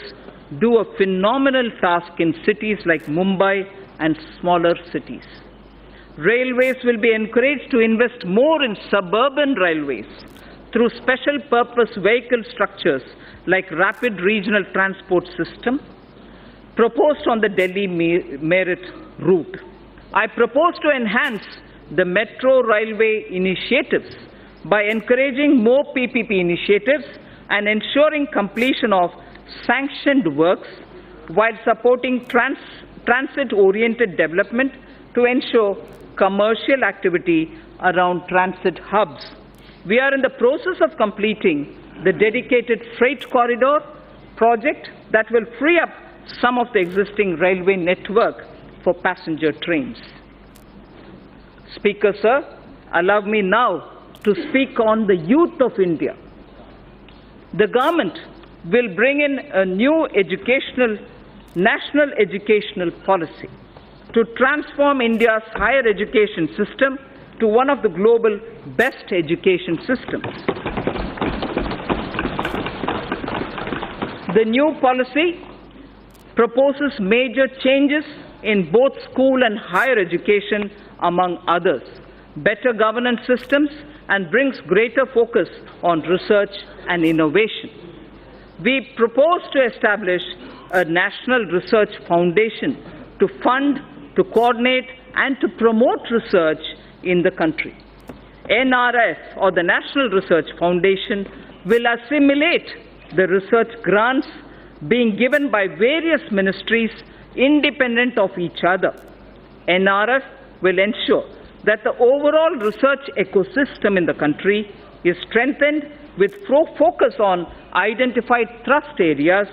do a phenomenal task in cities like Mumbai and smaller cities. Railways will be encouraged to invest more in suburban railways through special purpose vehicle structures like Rapid Regional Transport System proposed on the Delhi Meerut route. I propose to enhance the metro railway initiatives by encouraging more PPP initiatives and ensuring completion of sanctioned works while supporting transit-oriented development to ensure commercial activity around transit hubs. We are in the process of completing the dedicated freight corridor project that will free up some of the existing railway network for passenger trains. Speaker, sir, allow me now to speak on the youth of India. The government will bring in a new national educational policy to transform India's higher education system to one of the global best education systems. The new policy proposes major changes in both school and higher education, among others, better governance systems, and brings greater focus on research and innovation. We propose to establish a national research foundation to fund, to coordinate, and to promote research in the country. NRF, or the National Research Foundation, will assimilate the research grants being given by various ministries independent of each other. NRF will ensure that the overall research ecosystem in the country is strengthened with focus on identified thrust areas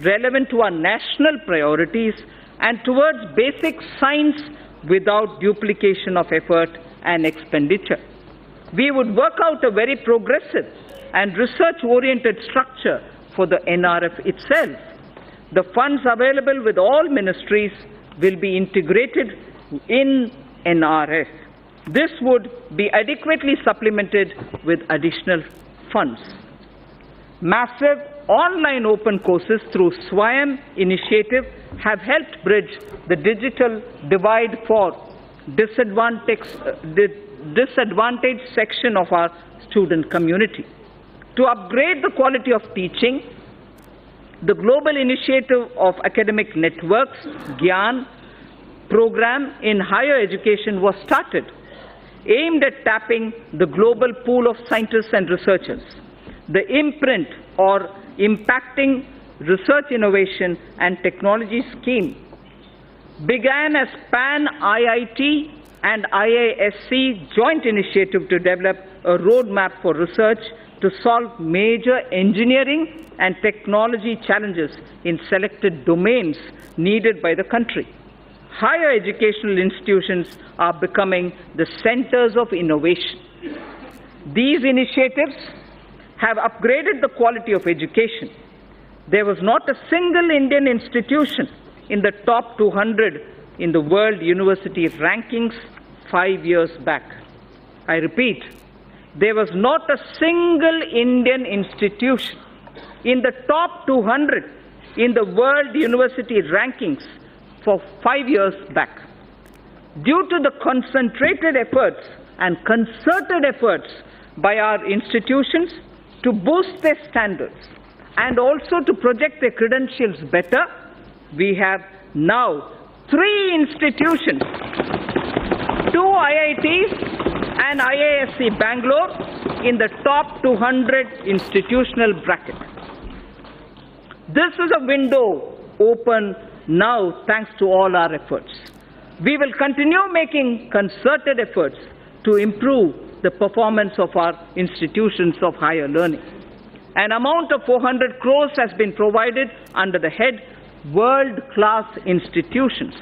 relevant to our national priorities and towards basic science without duplication of effort and expenditure. We would work out a very progressive and research-oriented structure for the NRF itself. The funds available with all ministries will be integrated in NRF. This would be adequately supplemented with additional funds. Massive online open courses through SWAYAM initiative have helped bridge the digital divide for disadvantaged section of our student community. To upgrade the quality of teaching, the Global Initiative of Academic Networks, GYAN, program in higher education was started, aimed at tapping the global pool of scientists and researchers. The imprint or impacting research innovation and technology scheme began as PAN IIT and IISc joint initiative to develop a roadmap for research to solve major engineering and technology challenges in selected domains needed by the country. Higher educational institutions are becoming the centers of innovation. These initiatives have upgraded the quality of education. There was not a single Indian institution in the top 200 in the World University Rankings 5 years back. I repeat, there was not a single Indian institution in the top 200 in the World University Rankings for 5 years back. Due to the concentrated efforts and concerted efforts by our institutions to boost their standards and also to project their credentials better, we have now 3 institutions, 2 IITs and IISc Bangalore in the top 200 institutional bracket. This is a window open now thanks to all our efforts. We will continue making concerted efforts to improve the performance of our institutions of higher learning. An amount of 400 crores has been provided under the head World-Class Institutions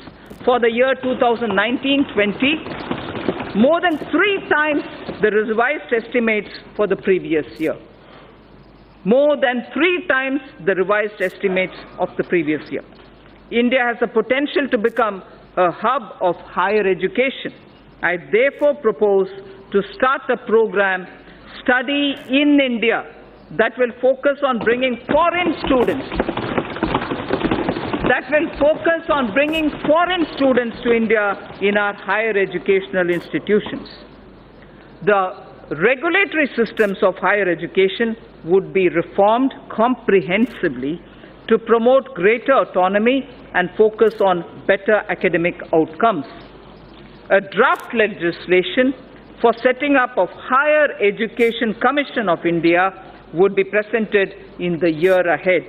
for the year 2019-20, more than 3 times the revised estimates for the previous year. More than 3 times the revised estimates of the previous year. India has the potential to become a hub of higher education. I therefore propose to start a program, Study in India, that will focus on bringing foreign students to India in our higher educational institutions. The regulatory systems of higher education would be reformed comprehensively to promote greater autonomy and focus on better academic outcomes. A draft legislation for setting up of Higher Education Commission of India would be presented in the year ahead.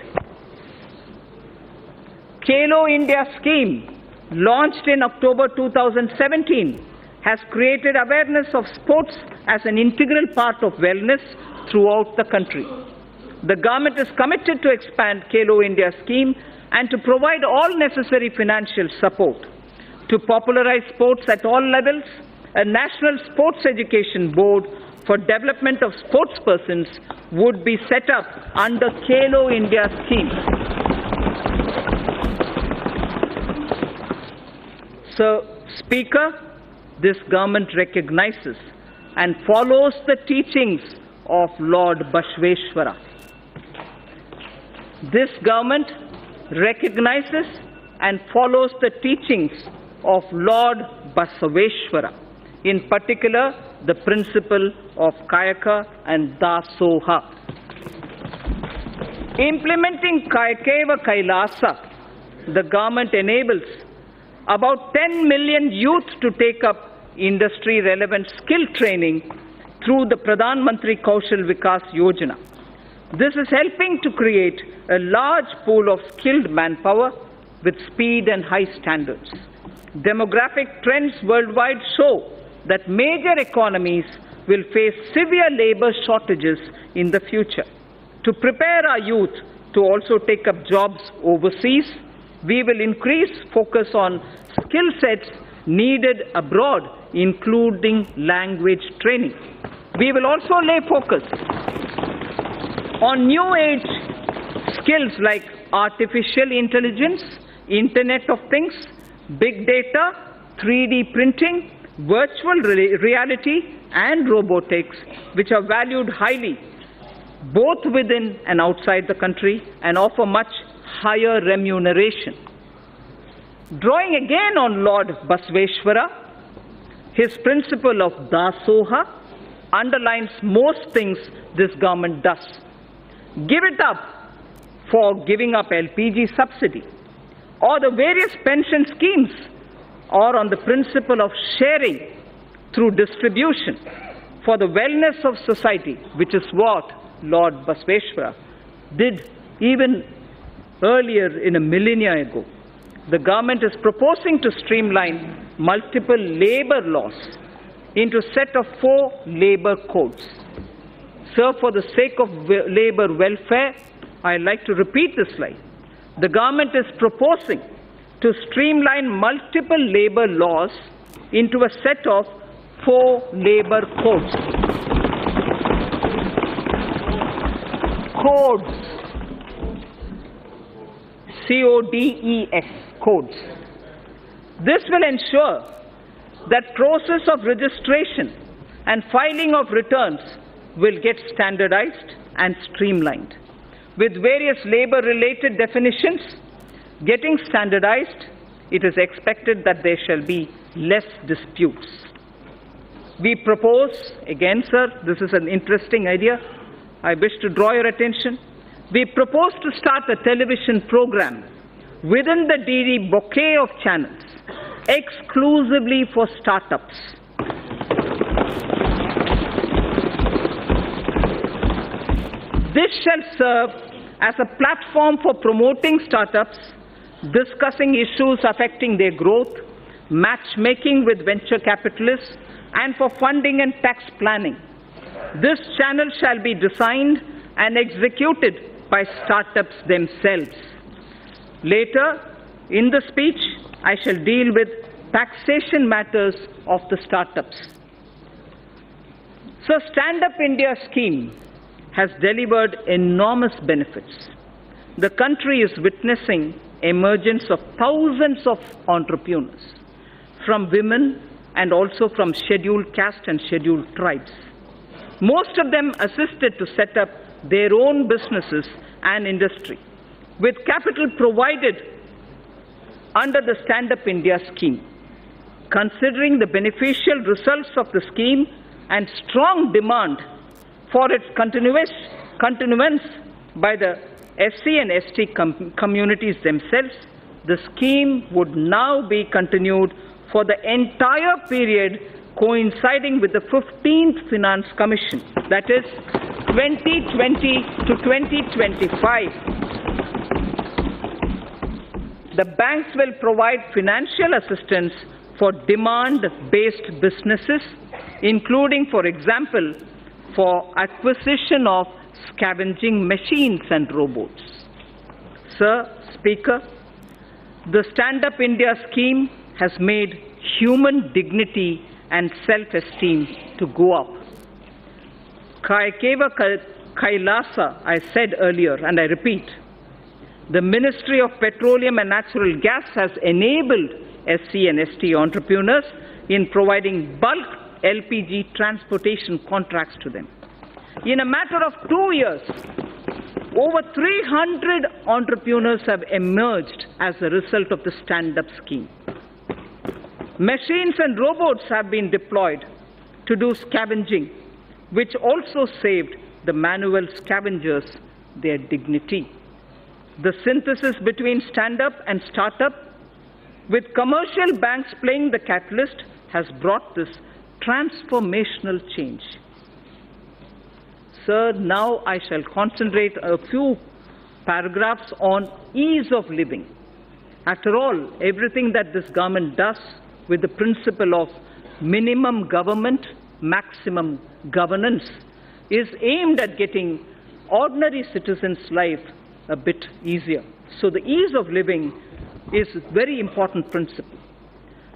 Khelo India scheme, launched in October 2017, has created awareness of sports as an integral part of wellness throughout the country. The government is committed to expand Khelo India scheme and to provide all necessary financial support. To popularize sports at all levels, a National Sports Education Board for development of sportspersons would be set up under Khelo India scheme. So, Speaker, this government recognizes and follows the teachings of Lord Bashveshwara. This government recognizes and follows the teachings of Lord Basaveshwara, in particular the principle of Kayaka and Dasoha. Implementing Kayakeva Kailasa, the government enables about 10 million youth to take up industry-relevant skill training through the Pradhan Mantri Kaushal Vikas Yojana. This is helping to create a large pool of skilled manpower with speed and high standards. Demographic trends worldwide show that major economies will face severe labor shortages in the future. To prepare our youth to also take up jobs overseas, we will increase focus on skill sets needed abroad, including language training. We will also lay focus on new age skills like artificial intelligence, Internet of Things, big data, 3D printing, virtual reality, and robotics, which are valued highly both within and outside the country and offer much higher remuneration. Drawing again on Lord Basaveshwara, his principle of Dasoha underlines most things this government does. Give it up for giving up LPG subsidy, or the various pension schemes, or on the principle of sharing through distribution for the wellness of society, which is what Lord Basaveshwara did even earlier in a millennia ago. The government is proposing to streamline multiple labor laws into a set of 4 labor codes. Sir, for the sake of labor welfare, I'd like to repeat this slide. The government is proposing to streamline multiple labor laws into a set of 4 labor codes. Codes. C-O-D-E-S. Codes. This will ensure that process of registration and filing of returns will get standardized and streamlined. With various labor-related definitions getting standardized, it is expected that there shall be less disputes. We propose, again sir, this is an interesting idea, I wish to draw your attention. We propose to start a television program within the DD bouquet of channels exclusively for startups. This shall serve as a platform for promoting startups, discussing issues affecting their growth, matchmaking with venture capitalists, and for funding and tax planning. This channel shall be designed and executed by startups themselves. Later in the speech, I shall deal with taxation matters of the startups. So, Stand Up India scheme has delivered enormous benefits. The country is witnessing emergence of thousands of entrepreneurs, from women and also from scheduled caste and scheduled tribes. Most of them assisted to set up their own businesses and industry, with capital provided under the Stand Up India scheme. Considering the beneficial results of the scheme and strong demand for its continuance by the SC and ST communities themselves, the scheme would now be continued for the entire period coinciding with the 15th Finance Commission, that is 2020 to 2025. The banks will provide financial assistance for demand-based businesses, including, for example, for acquisition of scavenging machines and robots. Sir, Speaker, the Stand Up India scheme has made human dignity and self-esteem to go up. Kayakeva Kailasa, I said earlier, and I repeat, the Ministry of Petroleum and Natural Gas has enabled SC and ST entrepreneurs in providing bulk LPG transportation contracts to them. In a matter of 2 years, over 300 entrepreneurs have emerged as a result of the Stand Up scheme. Machines and robots have been deployed to do scavenging, which also saved the manual scavengers their dignity. The synthesis between stand-up and start-up, with commercial banks playing the catalyst, has brought this transformational change. Sir, now I shall concentrate a few paragraphs on ease of living. After all, everything that this government does with the principle of minimum government, maximum governance is aimed at getting ordinary citizens' life a bit easier. So the ease of living is a very important principle.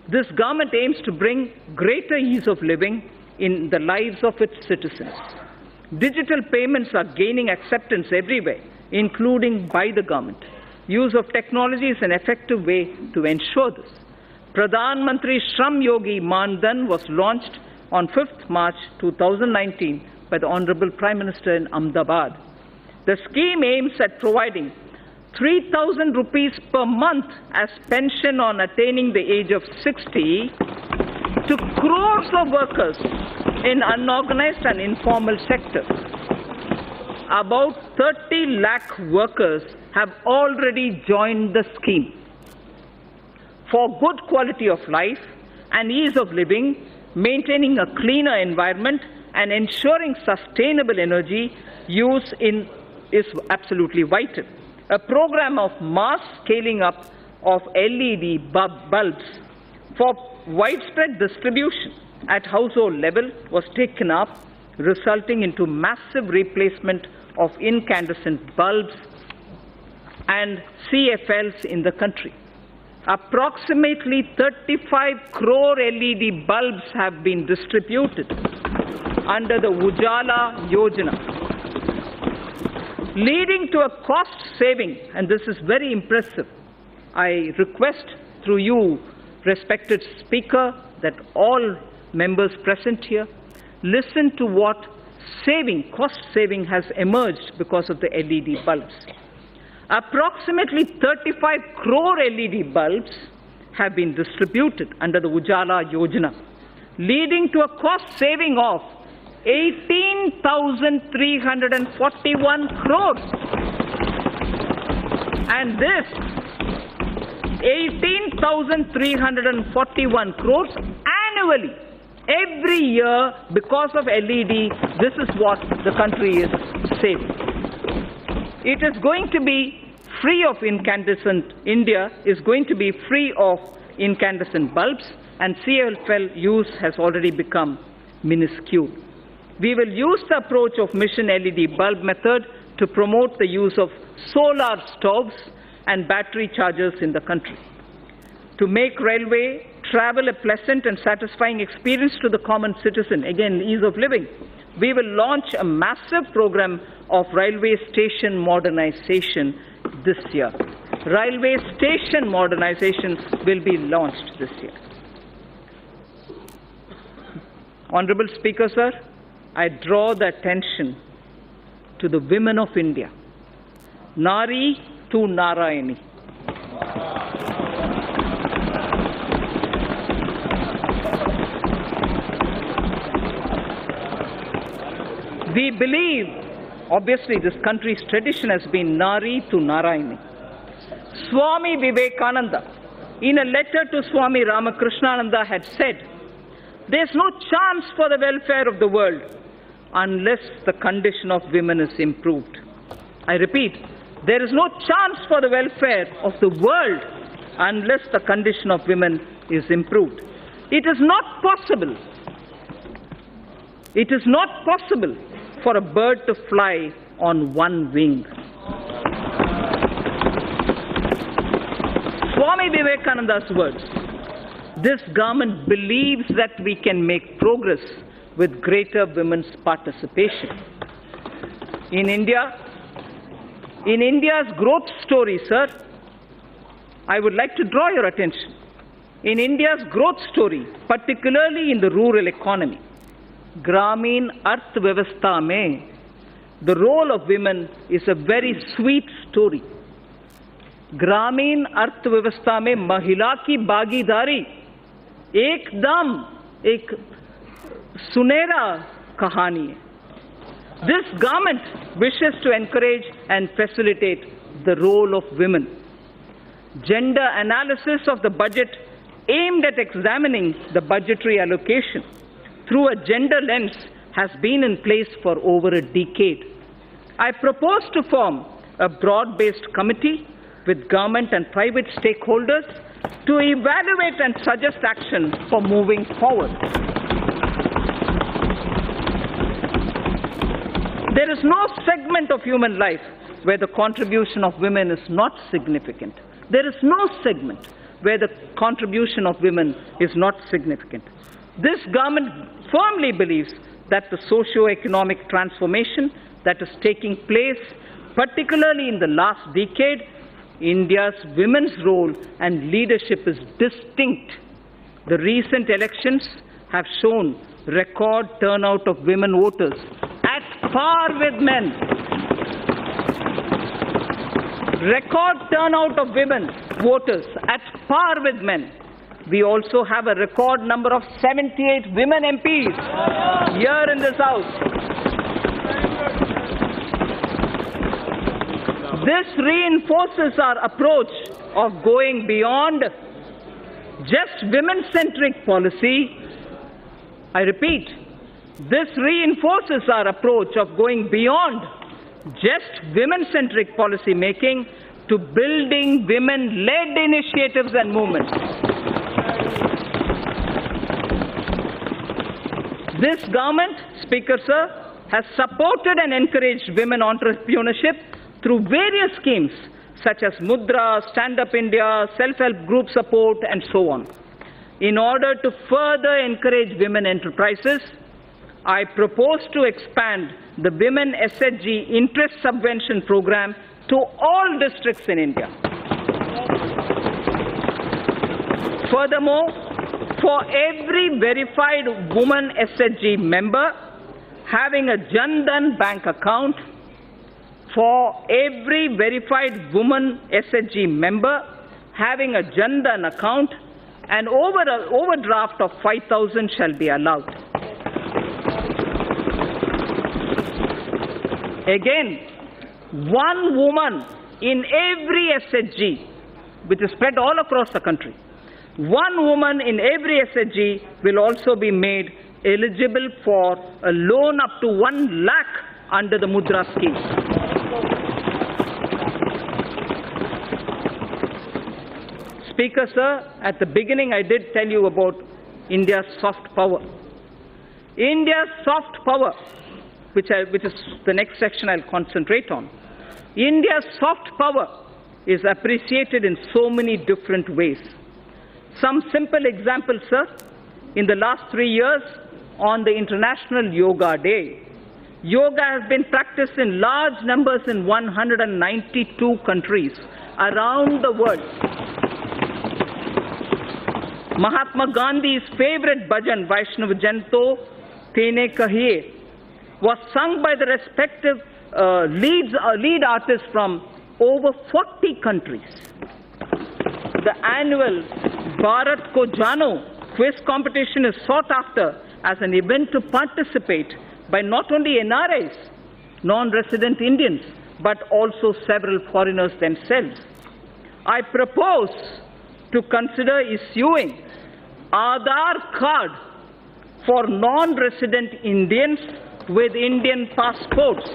This government aims to bring greater ease of living in the lives of its citizens. Digital payments are gaining acceptance everywhere, including by the government. Use of technology is an effective way to ensure this. Pradhan Mantri Shram Yogi Man Dhan was launched on 5th March 2019 by the Honorable Prime Minister in Ahmedabad. The scheme aims at providing 3,000 rupees per month as pension on attaining the age of 60 to crores of workers in unorganized and informal sectors. About 30 lakh workers have already joined the scheme. For good quality of life and ease of living, maintaining a cleaner environment and ensuring sustainable energy use is absolutely vital. A program of mass scaling up of LED bulbs for widespread distribution at household level was taken up, resulting into massive replacement of incandescent bulbs and CFLs in the country. Approximately 35 crore LED bulbs have been distributed under the Ujala Yojana, leading to a cost saving, and this is very impressive. I request through you, respected Speaker, that all members present here listen to what cost saving has emerged because of the LED bulbs. Approximately 35 crore LED bulbs have been distributed under the Ujala Yojana, leading to a cost saving of 18,341 crores. And this 18,341 crores annually, every year, because of LED, this is what the country is saving. It is going to be free of incandescent, India is going to be free of incandescent bulbs, and CFL use has already become minuscule. We will use the approach of mission LED bulb method to promote the use of solar stoves and battery chargers in the country. To make railway travel a pleasant and satisfying experience to the common citizen, again, ease of living, we will launch a massive program of railway station modernization this year. Railway station modernizations will be launched this year. Honorable Speaker, sir, I draw the attention to the women of India. Nari to Narayani. We believe, obviously this country's tradition has been Nari to Narayani. Swami Vivekananda, in a letter to Swami Ramakrishnananda, had said, "There's no chance for the welfare of the world unless the condition of women is improved." I repeat, there is no chance for the welfare of the world unless the condition of women is improved. It is not possible for a bird to fly on one wing. Swami Vivekananda's words. This government believes that we can make progress with greater women's participation. In India's growth story, sir, I would like to draw your attention. In India's growth story, particularly in the rural economy, Gramin Arthvyavastha mein, the role of women is a very sweet story. Gramin Arthvyavastha mein mahila ki bhagidari ekdam ek sunera kahani hai. This government wishes to encourage and facilitate the role of women. Gender analysis of the budget aimed at examining the budgetary allocation through a gender lens has been in place for over a decade. I propose to form a broad-based committee with government and private stakeholders to evaluate and suggest action for moving forward. There is no segment of human life where the contribution of women is not significant. There is no segment where the contribution of women is not significant. This government firmly believes that the socio-economic transformation that is taking place, particularly in the last decade, India's women's role and leadership is distinct. The recent elections have shown record turnout of women voters at par with men. Record turnout of women voters at par with men. We also have a record number of 78 women MPs here in this House. This reinforces our approach of going beyond just women-centric policy. I repeat, this reinforces our approach of going beyond just women-centric policy making to building women-led initiatives and movements. This government, Speaker Sir, has supported and encouraged women entrepreneurship through various schemes such as Mudra, Stand Up India, self-help group support, and so on. In order to further encourage women enterprises, I propose to expand the Women SHG Interest Subvention Program to all districts in India. Furthermore, for every verified woman SHG member having a Jan Dhan bank account, for every verified woman SHG member having a Jan Dhan account, an overdraft of 5,000 shall be allowed. Again, one woman in every SHG, which is spread all across the country, one woman in every SHG will also be made eligible for a loan up to 1 lakh under the Mudra scheme. Speaker Sir, at the beginning I did tell you about India's soft power. India's soft power, which is the next section I'll concentrate on. India's soft power is appreciated in so many different ways. Some simple examples, sir. In the last 3 years, on the International Yoga Day, yoga has been practiced in large numbers in 192 countries around the world. Mahatma Gandhi's favorite bhajan, Vaishnav Janto Tene Kahiye, was sung by the respective lead artists from over 40 countries. The annual Bharat Ko Jano quiz competition is sought after as an event to participate by not only NRIs, non-resident Indians, but also several foreigners themselves. I propose to consider issuing Aadhaar card for non-resident Indians with Indian passports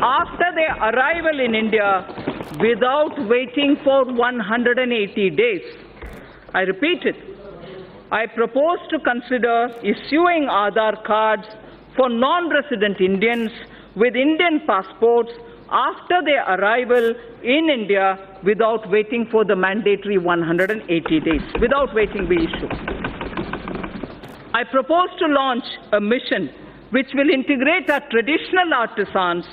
after their arrival in India without waiting for 180 days. I repeat it. I propose to consider issuing Aadhaar cards for non-resident Indians with Indian passports after their arrival in India without waiting for the mandatory 180 days, without waiting the issue. I propose to launch a mission which will integrate our traditional artisans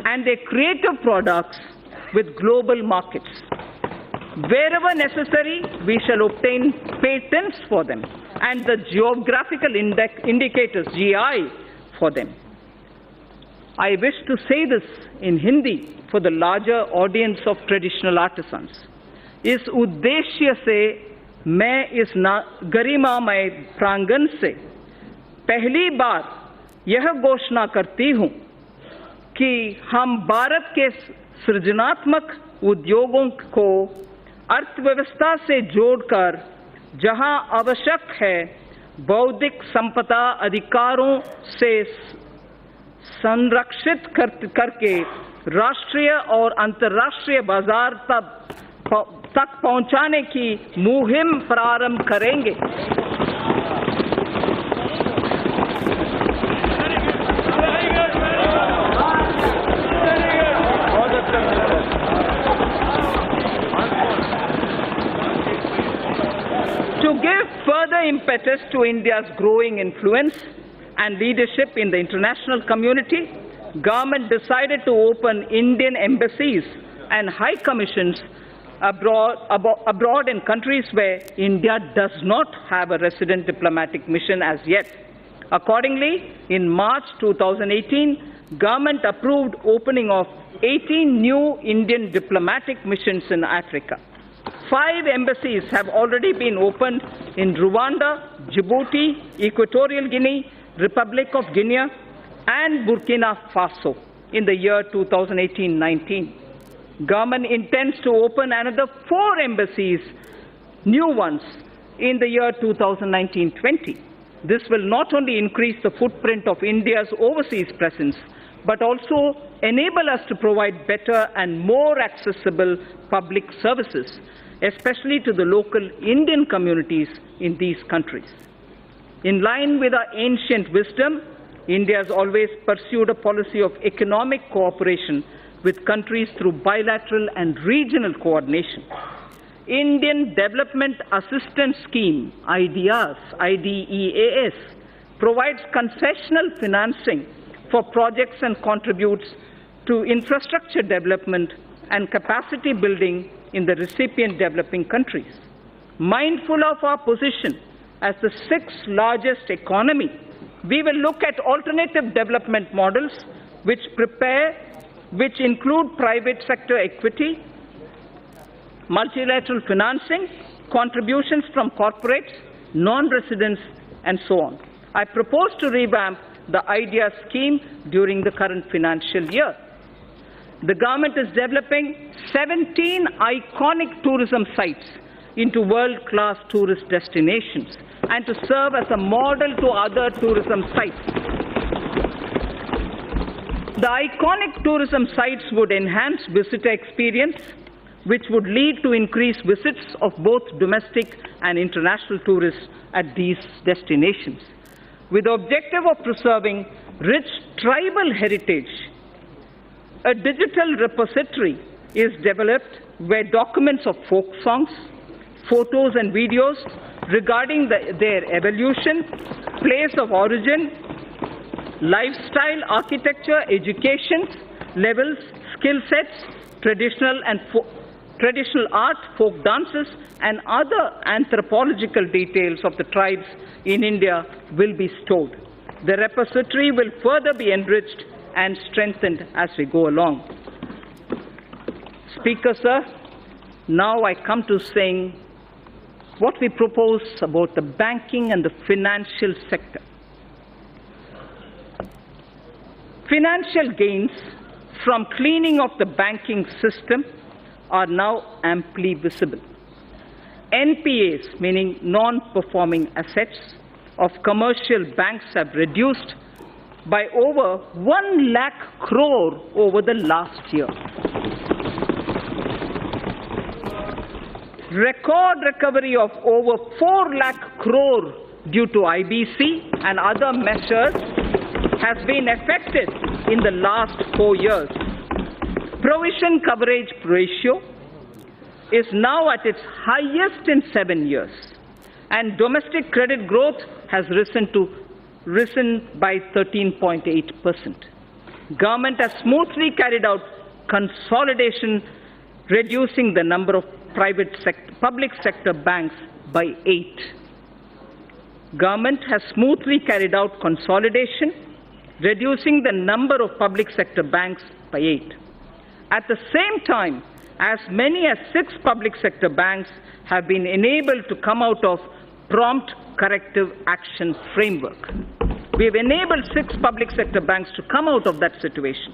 and their creative products with global markets. Wherever necessary, we shall obtain patents for them and the geographical indicators, GI, for them. I wish to say this in Hindi for the larger audience of traditional artisans. इस उद्देश्य से मैं इस गरिमामय प्रांगण से पहली बार यह घोषणा करती हूँ कि हम भारत के सृजनात्मक उद्योगों को अर्थव्यवस्था से जोड़कर जहां आवश्यक है बौद्धिक संपदा अधिकारों से संरक्षित करके राष्ट्रीय और अंतर्राष्ट्रीय बाजार तक पहुंचाने की मुहिम प्रारंभ करेंगे। To give further impetus to India's growing influence and leadership in the international community, government decided to open Indian embassies and high commissions abroad in countries where India does not have a resident diplomatic mission as yet. Accordingly, in March 2018, government approved opening of 18 new Indian diplomatic missions in Africa. 5 embassies have already been opened in Rwanda, Djibouti, Equatorial Guinea, Republic of Guinea, and Burkina Faso in the year 2018-19. Government intends to open another 4 embassies, new ones, in the year 2019-20. This will not only increase the footprint of India's overseas presence, but also enable us to provide better and more accessible public services, especially to the local Indian communities in these countries. In line with our ancient wisdom, India has always pursued a policy of economic cooperation with countries through bilateral and regional coordination. Indian Development Assistance Scheme, IDEAS, provides concessional financing for projects and contributes to infrastructure development and capacity building in the recipient developing countries. Mindful of our position as the 6th largest economy, we will look at alternative development models which include private sector equity, multilateral financing, contributions from corporates, non-residents, and so on. I propose to revamp the IDEA scheme during the current financial year. The government is developing 17 iconic tourism sites into world-class tourist destinations and to serve as a model to other tourism sites. The iconic tourism sites would enhance visitor experience, which would lead to increased visits of both domestic and international tourists at these destinations. With the objective of preserving rich tribal heritage, a digital repository is developed where documents of folk songs, photos and videos regarding their evolution, place of origin, lifestyle, architecture, education levels, skill sets, traditional art, folk dances, and other anthropological details of the tribes in India will be stored. The repository will further be enriched and strengthened as we go along. Speaker, sir, now I come to saying what we propose about the banking and the financial sector. Financial gains from cleaning of the banking system are now amply visible. NPAs, meaning non-performing assets, of commercial banks have reduced by over 1 lakh crore over the last year. Record recovery of over 4 lakh crore due to IBC and other measures has been effected in the last 4 years. Provision coverage ratio is now at its highest in 7 years, and domestic credit growth has risen by 13.8%. Government has smoothly carried out consolidation, reducing the number of public sector banks by 8. Government has smoothly carried out consolidation, reducing the number of public sector banks by 8. At the same time, as many as 6 public sector banks have been enabled to come out of prompt corrective action framework. We have enabled 6 public sector banks to come out of that situation.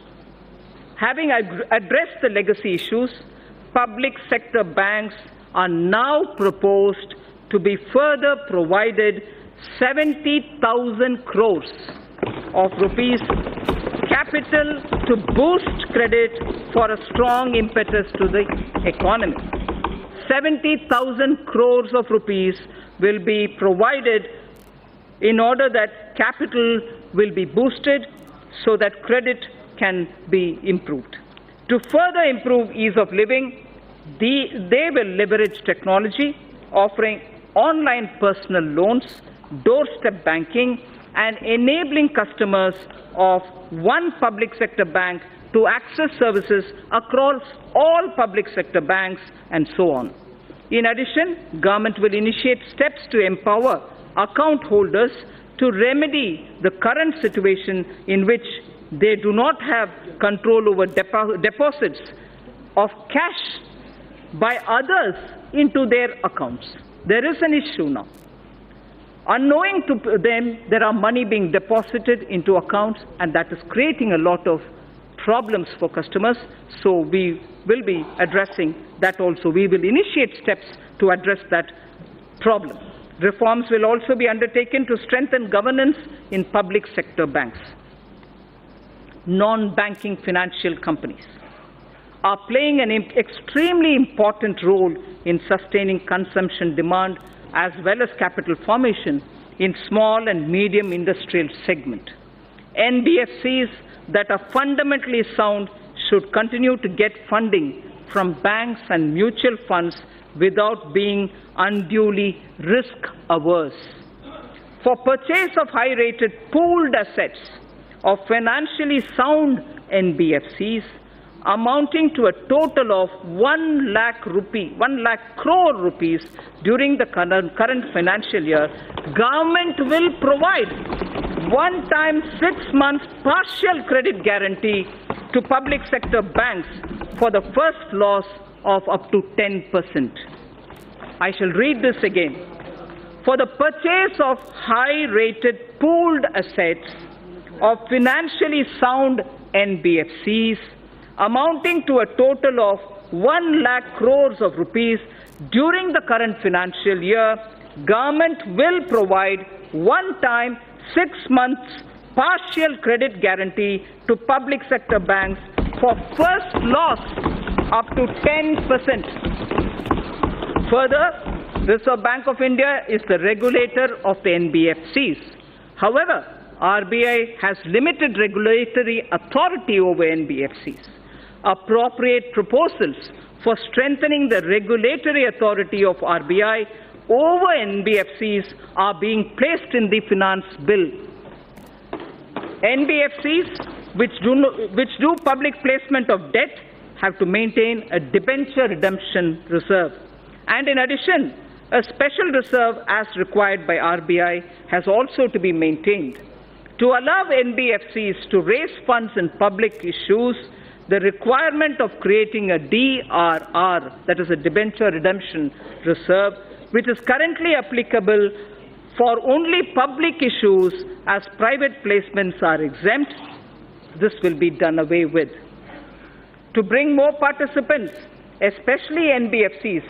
Having addressed the legacy issues, public sector banks are now proposed to be further provided 70,000 crores of rupees capital to boost credit for a strong impetus to the economy. 70,000 crores of rupees will be provided in order that capital will be boosted so that credit can be improved. To further improve ease of living, they will leverage technology, offering online personal loans, doorstep banking, and enabling customers of one public sector bank to access services across all public sector banks and so on. In addition, government will initiate steps to empower account holders to remedy the current situation in which they do not have control over deposits of cash by others into their accounts. There is an issue now. Unknowing to them, there are money being deposited into accounts, and that is creating a lot of problems for customers. So we will be addressing that also. We will initiate steps to address that problem. Reforms will also be undertaken to strengthen governance in public sector banks. Non-banking financial companies are playing an extremely important role in sustaining consumption demand as well as capital formation in small and medium industrial segment. NBFCs that are fundamentally sound should continue to get funding from banks and mutual funds without being unduly risk-averse. For purchase of high-rated pooled assets of financially sound NBFCs amounting to a total of 1 lakh crore rupees during the current financial year, government will provide one-time 6 months partial credit guarantee to public sector banks for the first loss of up to 10%. I shall read this again. For the purchase of high-rated pooled assets of financially sound NBFCs amounting to a total of 1 lakh crores of rupees during the current financial year, government will provide one-time 6 months partial credit guarantee to public sector banks for first loss up to 10%. Further, Reserve Bank of India is the regulator of the NBFCs. However, RBI has limited regulatory authority over NBFCs. Appropriate proposals for strengthening the regulatory authority of RBI over NBFCs are being placed in the finance bill. NBFCs which do public placement of debt have to maintain a debenture redemption reserve. And in addition, a special reserve as required by RBI has also to be maintained. To allow NBFCs to raise funds in public issues, the requirement of creating a DRR, that is a debenture redemption reserve, which is currently applicable for only public issues as private placements are exempt, this will be done away with. To bring more participants, especially NBFCs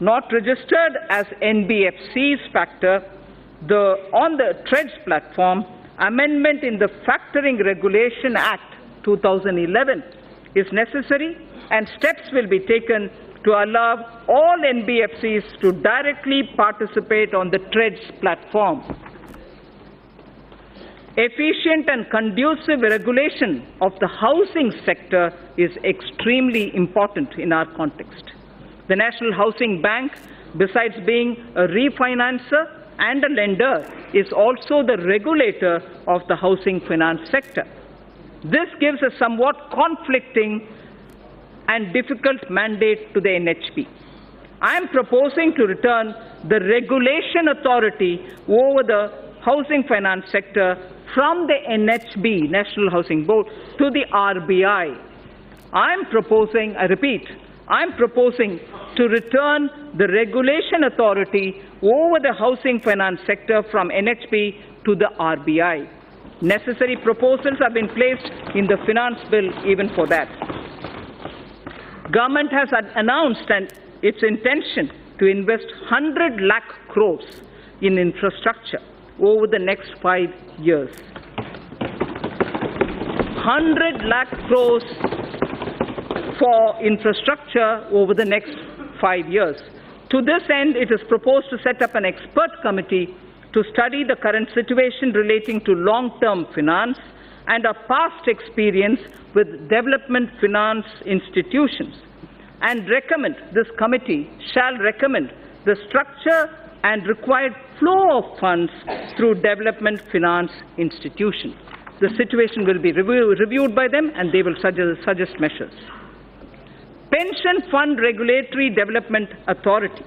not registered as NBFCs factor, on the TREDS platform, amendment in the Factoring Regulation Act 2011 is necessary, and steps will be taken to allow all NBFCs to directly participate on the TREDS platform. Efficient and conducive regulation of the housing sector is extremely important in our context. The National Housing Bank, besides being a refinancer and a lender, is also the regulator of the housing finance sector. This gives a somewhat conflicting and difficult mandate to the NHB. I am proposing to return the regulation authority over the housing finance sector from the NHB, National Housing Board, to the RBI. I am proposing to return the regulation authority over the housing finance sector from NHB to the RBI. Necessary proposals have been placed in the finance bill even for that. Government has announced its intention to invest 100 lakh crores in infrastructure. over the next 5 years. 100 lakh crores for infrastructure over the next 5 years. To this end, it is proposed to set up an expert committee to study the current situation relating to long-term finance and our past experience with development finance institutions, and this committee shall recommend the structure and required flow of funds through development finance institutions. The situation will be reviewed by them, and they will suggest measures. Pension Fund Regulatory Development Authority,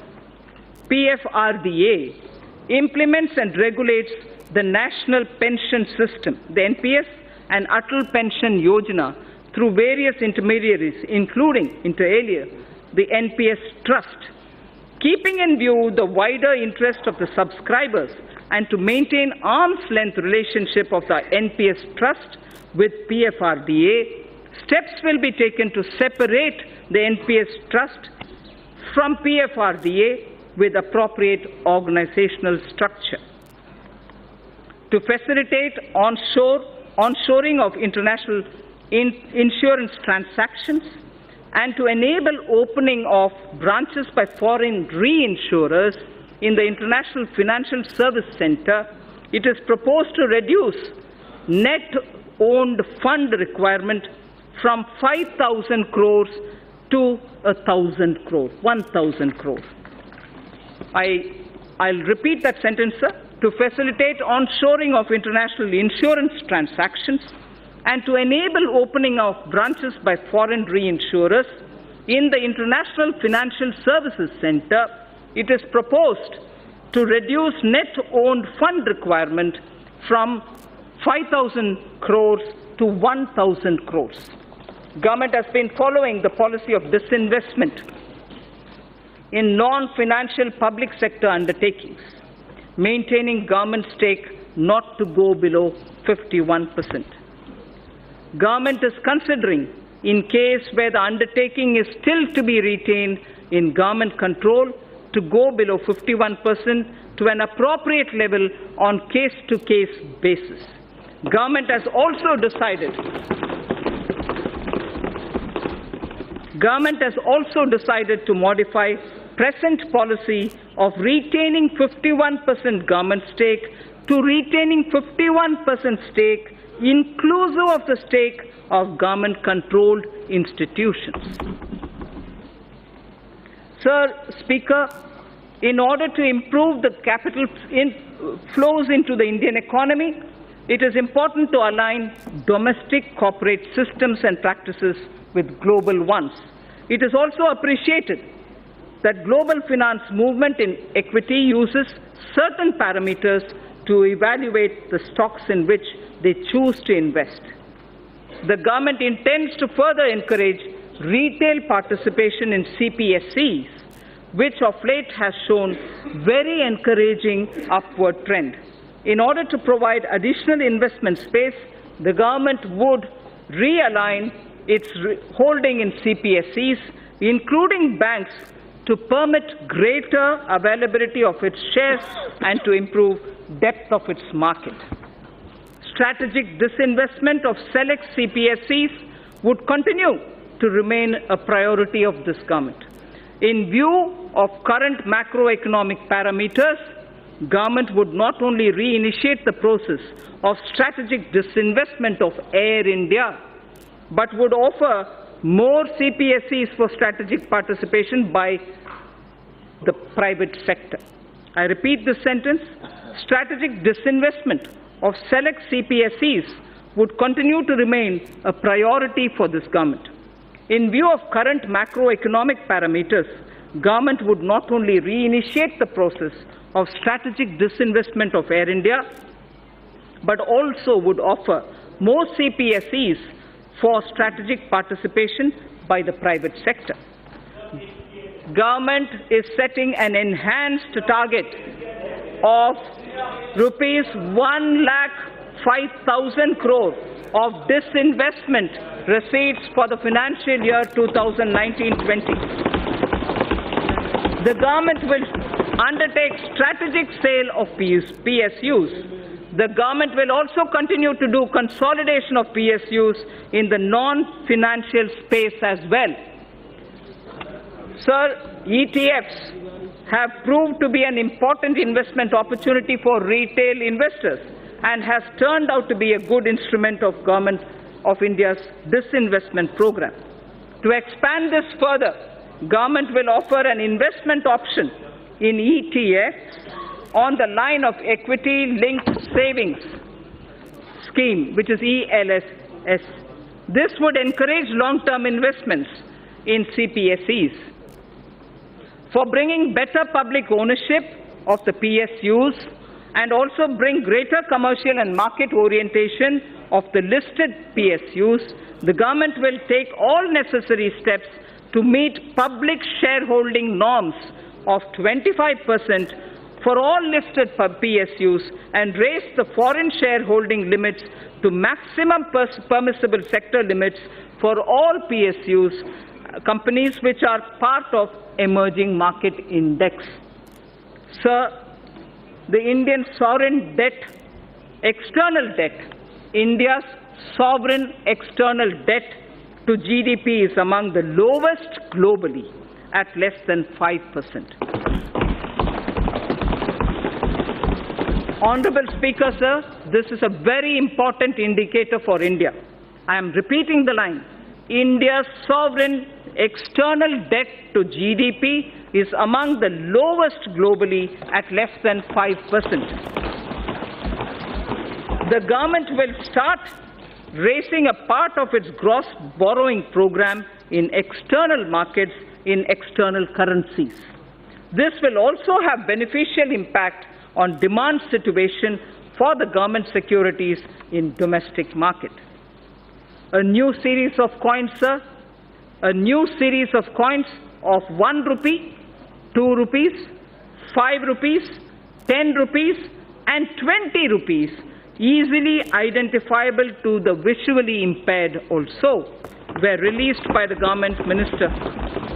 PFRDA, implements and regulates the National Pension System, the NPS, and Atal Pension Yojana through various intermediaries, including, inter alia, the NPS Trust, keeping in view the wider interest of the subscribers and to maintain arm's-length relationship of the NPS Trust with PFRDA. Steps will be taken to separate the NPS Trust from PFRDA with appropriate organizational structure. To facilitate onshoring of international insurance transactions and to enable opening of branches by foreign reinsurers in the International Financial Service Center, it is proposed to reduce net owned fund requirement from 5,000 crores to 1,000 crores, 1,000 crores. I'll repeat that sentence, sir. To facilitate onshoring of international insurance transactions and to enable opening of branches by foreign reinsurers in the International Financial Services Center, it is proposed to reduce net owned fund requirement from 5,000 crores to 1,000 crores. Government has been following the policy of disinvestment in non-financial public sector undertakings, maintaining government stake not to go below 51%. Government is considering, in case where the undertaking is still to be retained in government control, to go below 51% to an appropriate level on case-to-case basis. Government has also decided to modify present policy of retaining 51% government stake to retaining 51% stake inclusive of the stake of government-controlled institutions. Sir Speaker, in order to improve the capital flows into the Indian economy, it is important to align domestic corporate systems and practices with global ones. It is also appreciated that global finance movement in equity uses certain parameters to evaluate the stocks in which they choose to invest. The government intends to further encourage retail participation in CPSEs, which of late has shown very encouraging upward trend. In order to provide additional investment space, the government would realign its holding in CPSEs, including banks, to permit greater availability of its shares and to improve depth of its market. Strategic disinvestment of select CPSEs would continue to remain a priority of this government. In view of current macroeconomic parameters, government would not only reinitiate the process of strategic disinvestment of Air India, but would offer more CPSEs for strategic participation by the private sector. I repeat this sentence. Strategic disinvestment of select CPSEs would continue to remain a priority for this government. In view of current macroeconomic parameters, government would not only reinitiate the process of strategic disinvestment of Air India, but also would offer more CPSEs for strategic participation by the private sector. Government is setting an enhanced target of rupees 1,05,000 crore of disinvestment receipts for the financial year 2019-20. The government will undertake strategic sale of PSUs. The government will also continue to do consolidation of PSUs in the non-financial space as well. Sir, ETFs have proved to be an important investment opportunity for retail investors and has turned out to be a good instrument of Government of India's disinvestment program. To expand this further, Government will offer an investment option in ETFs on the line of equity-linked savings scheme, which is ELSS. This would encourage long-term investments in CPSEs. For bringing better public ownership of the PSUs and also bring greater commercial and market orientation of the listed PSUs, the government will take all necessary steps to meet public shareholding norms of 25% for all listed PSUs and raise the foreign shareholding limits to maximum permissible sector limits for all PSUs, companies which are part of emerging market index. Sir, the Indian sovereign debt, external debt, India's sovereign external debt to GDP is among the lowest globally at less than 5%. Honorable Speaker, sir, this is a very important indicator for India. I am repeating the line. India's sovereign external debt to GDP is among the lowest globally at less than 5%. The government will start raising a part of its gross borrowing program in external markets in external currencies. This will also have beneficial impact on demand situation for the government securities in domestic market. A new series of coins, sir, a new series of coins of 1 rupee, 2 rupees, 5 rupees, 10 rupees and 20 rupees, easily identifiable to the visually impaired also, were released by the government minister,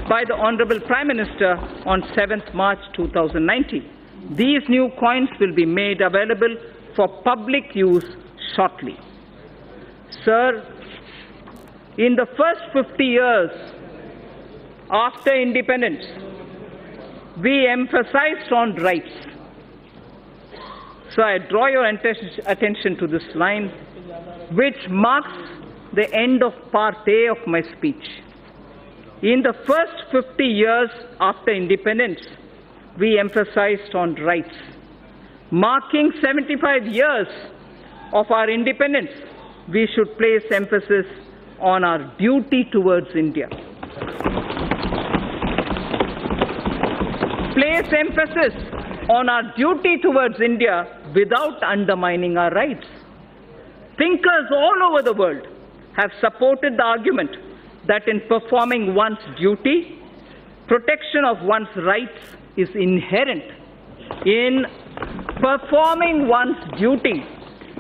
by the Honorable Prime Minister on 7th March 2019. These new coins will be made available for public use shortly. Sir, in the first 50 years after independence, we emphasized on rights. So I draw your attention to this line, which marks the end of part A of my speech. In the first 50 years after independence, we emphasized on rights. Marking 75 years of our independence, we should place emphasis on our duty towards India. Place emphasis on our duty towards India without undermining our rights. Thinkers all over the world have supported the argument that in performing one's duty, protection of one's rights is inherent. In performing one's duty,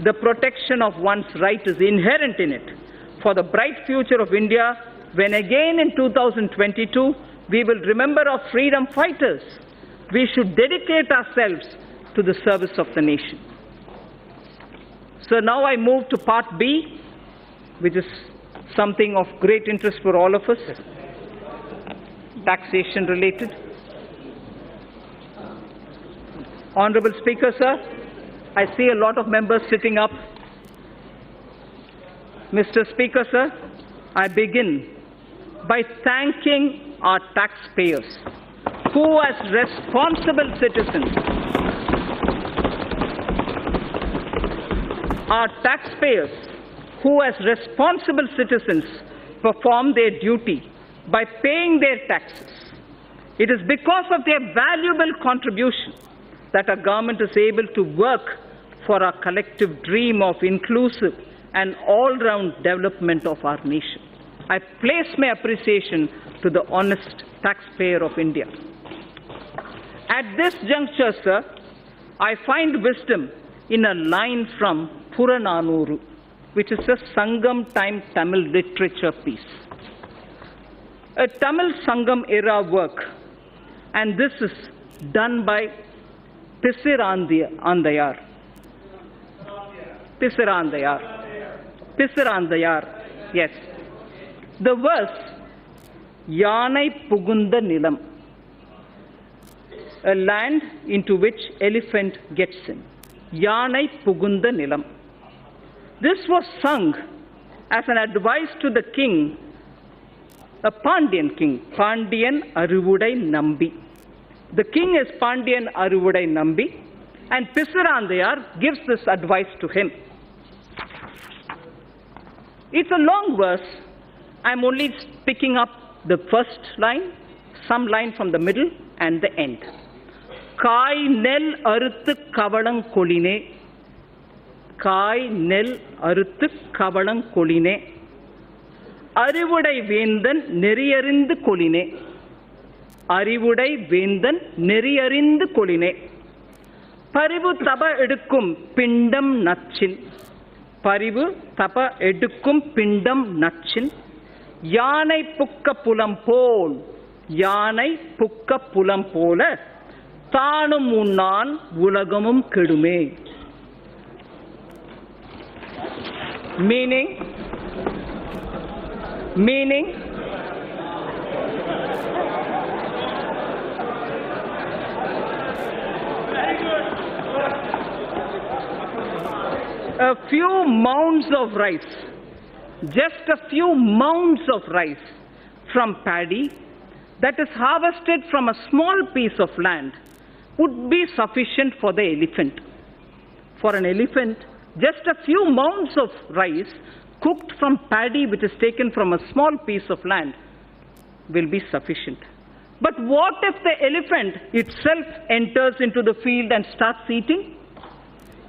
the protection of one's right is inherent in it. For the bright future of India, when again in 2022 we will remember our freedom fighters, we should dedicate ourselves to the service of the nation. So now I move to part B, which is something of great interest for all of us, taxation related. Honorable Speaker, sir, I see a lot of members sitting up. Mr. Speaker, sir, I begin by thanking our taxpayers who, as responsible citizens, perform their duty by paying their taxes. It is because of their valuable contribution that our government is able to work for our collective dream of inclusive and all-round development of our nation. I place my appreciation to the honest taxpayer of India. At this juncture, sir, I find wisdom in a line from Purananuru, which is a Sangam time Tamil literature piece. A Tamil Sangam era work, and this is done by Pisirandayar. Pisirandayar, yes. The verse, Yanai Pugunda Nilam, a land into which elephant gets in. Yanai Pugunda Nilam. This was sung as an advice to the king, a Pandyan king, Pandyan Aruvudai Nambi. The king is Pandyan Aruvudai Nambi, and Pisirandayar gives this advice to him. It's a long verse. I'm only picking up the first line, some line from the middle, and the end. Kai nel aruthu kavalang koline. Kai nel aruthu kavalang koline. Arivudai vendan neriyarindhu koline. Arivudai vendan neriyarindhu koline. Parivu tapa edukkum pindam natchin. Parivu tapa edukkum pindam natchin. Yanai pukka pulam pol. Yanai pukka pulam pola. Thanum unnan ulagamum kedume. Meaning, a few mounds of rice, just a few mounds of rice from paddy that is harvested from a small piece of land would be sufficient for the elephant. For an elephant, just a few mounds of rice cooked from paddy which is taken from a small piece of land will be sufficient. But what if the elephant itself enters into the field and starts eating?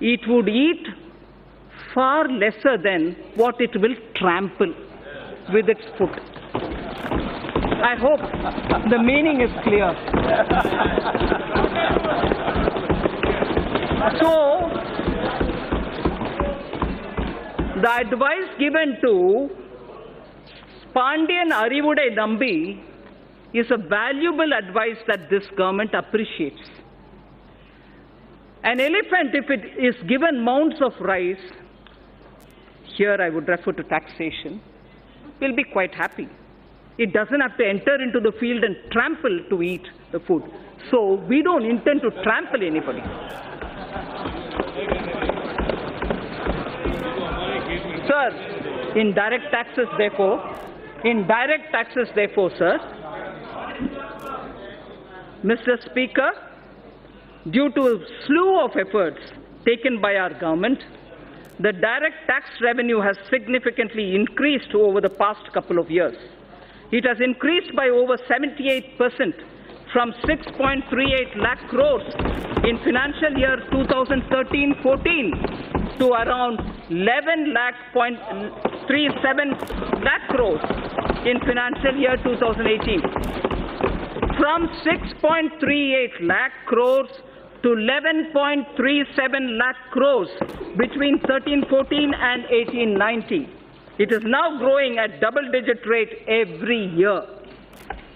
It would eat far lesser than what it will trample with its foot. I hope the meaning is clear. So, the advice given to Pandyan Arivudai Nambi is a valuable advice that this government appreciates. An elephant, if it is given mounds of rice, here I would refer to taxation, will be quite happy. It doesn't have to enter into the field and trample to eat the food. So we don't intend to trample anybody. Sir, in direct taxes, therefore, sir, Mr. Speaker, due to a slew of efforts taken by our government, the direct tax revenue has significantly increased over the past couple of years. It has increased by over 78% from 6.38 lakh crores in financial year 2013-14 to around 11.37 lakh crores in financial year 2018. From 6.38 lakh crores to 11.37 lakh crores between 13-14 and 18-19. It is now growing at double-digit rate every year.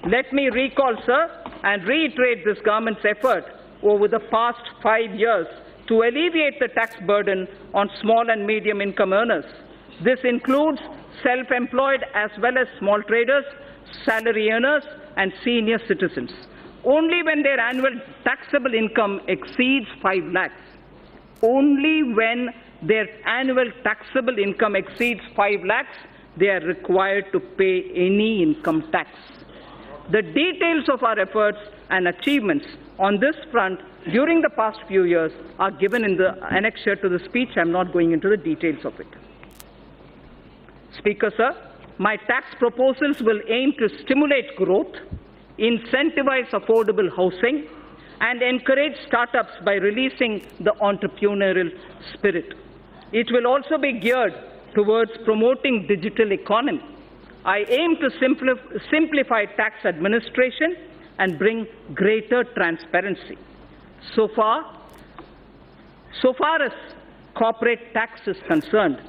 Let me recall, sir, and reiterate this government's effort over the past 5 years to alleviate the tax burden on small and medium income earners. This includes self-employed as well as small traders, salary earners, and senior citizens. Only when their annual taxable income exceeds 5 lakhs, only when their annual taxable income exceeds 5 lakhs, they are required to pay any income tax. The details of our efforts and achievements on this front during the past few years are given in the annexure to the speech. I am not going into the details of it. Speaker, sir, my tax proposals will aim to stimulate growth, incentivize affordable housing, and encourage startups by releasing the entrepreneurial spirit. It will also be geared towards promoting digital economy. I aim to simplify tax administration and bring greater transparency. So far as corporate tax is concerned,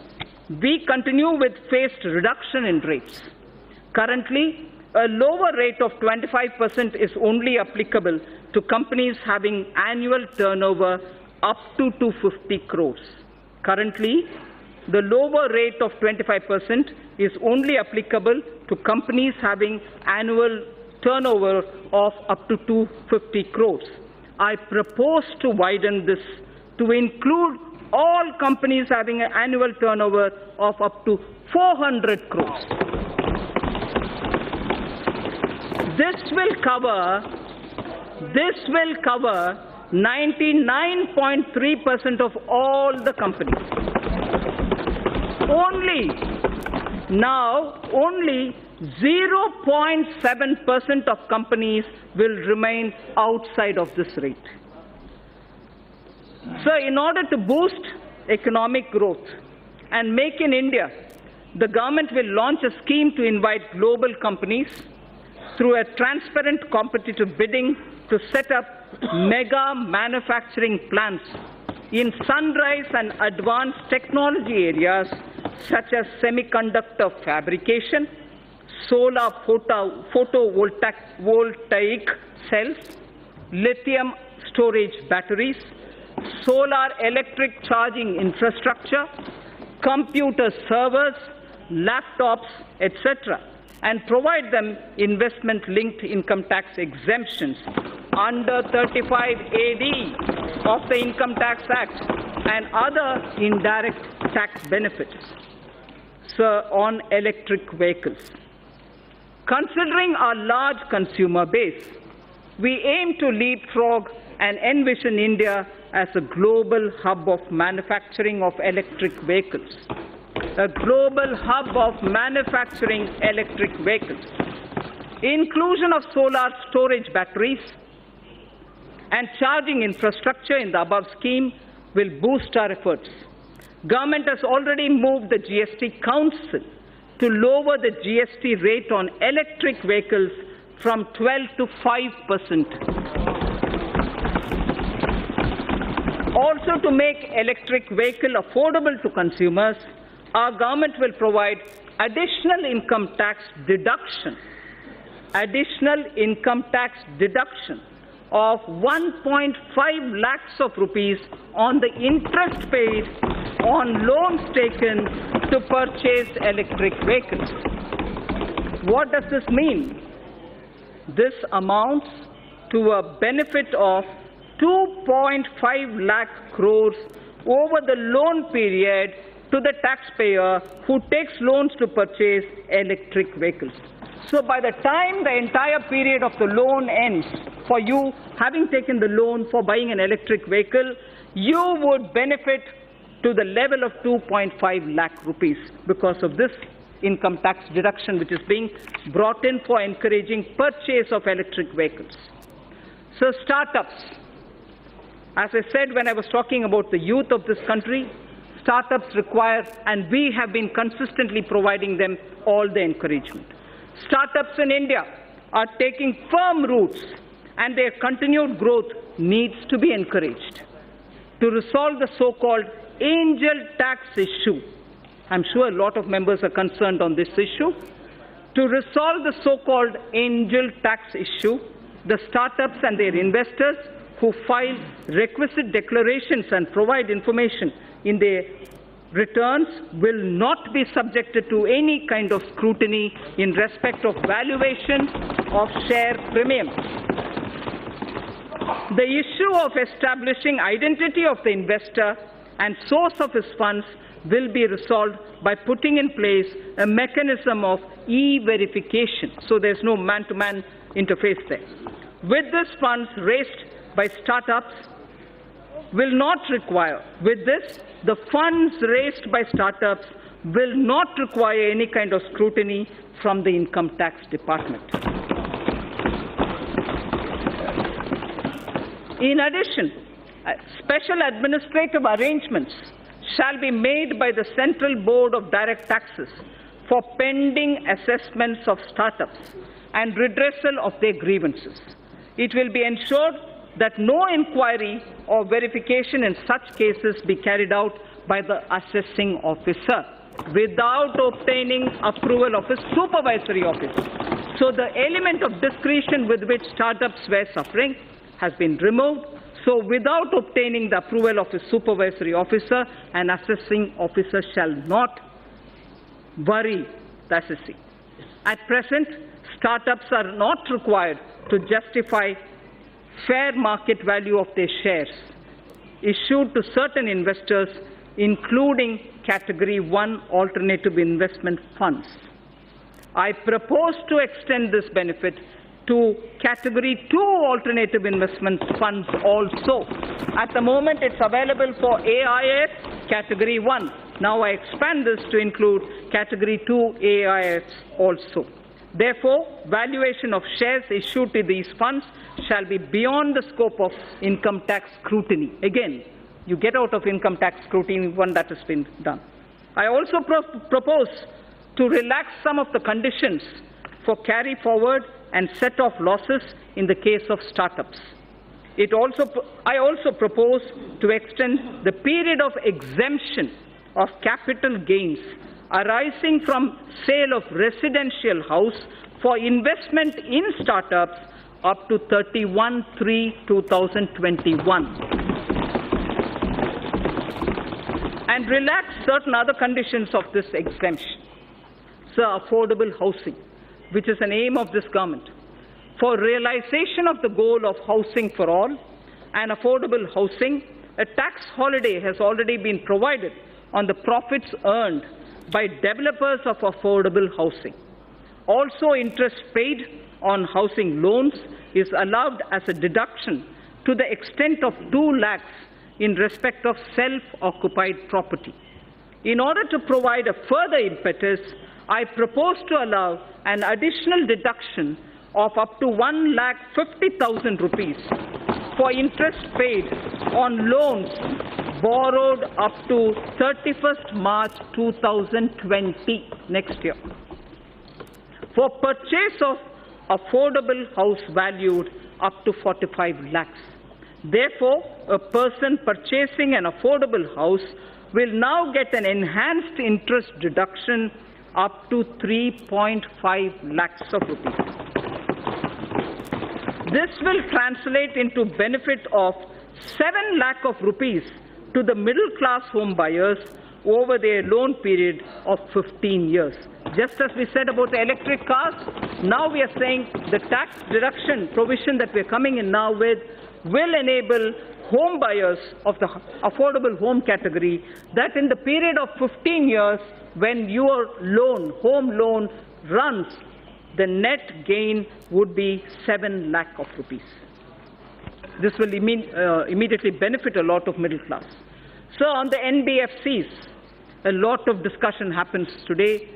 we continue with phased reduction in rates. Currently, A lower rate of 25% is only applicable to companies having annual turnover up to 250 crores. Currently, the lower rate of 25% is only applicable to companies having annual turnover of up to 250 crores. I propose to widen this to include all companies having an annual turnover of up to 400 crores. This will cover 99.3% of all the companies. Only 0.7% of companies will remain outside of this rate. So in order to boost economic growth and make in India, the government will launch a scheme to invite global companies through a transparent competitive bidding to set up mega manufacturing plants in sunrise and advanced technology areas such as semiconductor fabrication, solar photovoltaic cells, lithium storage batteries, solar electric charging infrastructure, computer servers, laptops, etc., and provide them investment-linked income tax exemptions under 35AD of the Income Tax Act and other indirect tax benefits. Sir, on electric vehicles. Considering our large consumer base, we aim to leapfrog and envision India as a global hub of manufacturing of electric vehicles. A global hub of manufacturing electric vehicles. Inclusion of solar storage batteries and charging infrastructure in the above scheme will boost our efforts. Government has already moved the GST Council to lower the GST rate on electric vehicles from 12 to 5%. Also, to make electric vehicle affordable to consumers, our government will provide additional income tax deduction of 1.5 lakhs of rupees on the interest paid on loans taken to purchase electric vehicles. What does this mean? This amounts to a benefit of 2.5 lakh crores over the loan period to the taxpayer who takes loans to purchase electric vehicles. So by the time the entire period of the loan ends, for you having taken the loan for buying an electric vehicle, you would benefit to the level of 2.5 lakh rupees because of this income tax deduction which is being brought in for encouraging purchase of electric vehicles. So startups, as I said when I was talking about the youth of this country, startups require, and we have been consistently providing them all the encouragement. Startups in India are taking firm roots and their continued growth needs to be encouraged. To resolve the so-called angel tax issue, I'm sure a lot of members are concerned on this issue. To resolve the so-called angel tax issue, the startups and their investors who file requisite declarations and provide information in their returns will not be subjected to any kind of scrutiny in respect of valuation of share premiums. The issue of establishing identity of the investor and source of his funds will be resolved by putting in place a mechanism of e-verification, so there's no man-to-man interface there. With this funds raised by startups will not require, the funds raised by startups will not require any kind of scrutiny from the Income Tax Department. In addition, special administrative arrangements shall be made by the Central Board of Direct Taxes for pending assessments of startups and redressal of their grievances. It will be ensured that no inquiry or verification in such cases be carried out by the assessing officer without obtaining approval of his supervisory office. So the element of discretion with which startups were suffering has been removed. So without obtaining the approval of a supervisory officer, an assessing officer shall not worry the assessee. At present, startups are not required to justify fair market value of their shares issued to certain investors, including Category 1 alternative investment funds. I propose to extend this benefit to Category 2 alternative investment funds also. At the moment, it's available for AIF Category 1. Now I expand this to include Category 2 AIFs also. Therefore, valuation of shares issued to these funds shall be beyond the scope of income tax scrutiny. Again, you get out of income tax scrutiny when that has been done. I also propose to relax some of the conditions for carry forward and set off losses in the case of startups. I also propose to extend the period of exemption of capital gains arising from sale of residential house for investment in startups up to 31/3/2021. And relax certain other conditions of this exemption. So affordable housing, which is an aim of this government. For realization of the goal of housing for all and affordable housing, a tax holiday has already been provided on the profits earned by developers of affordable housing. Also, interest paid on housing loans is allowed as a deduction to the extent of 2 lakhs in respect of self-occupied property. In order to provide a further impetus, I propose to allow an additional deduction of up to 1,50,000 rupees for interest paid on loans borrowed up to 31st March 2020, next year, for purchase of affordable house valued up to 45 lakhs. Therefore, a person purchasing an affordable house will now get an enhanced interest deduction up to 3.5 lakhs of rupees. This will translate into benefit of 7 lakh of rupees to the middle-class home buyers over their loan period of 15 years. Just as we said about the electric cars, now we are saying the tax deduction provision that we're coming in now with will enable home buyers of the affordable home category that in the period of 15 years, when your home loan runs, the net gain would be 7 lakh of rupees. This will immediately benefit a lot of middle class. So on the NBFCs, a lot of discussion happens today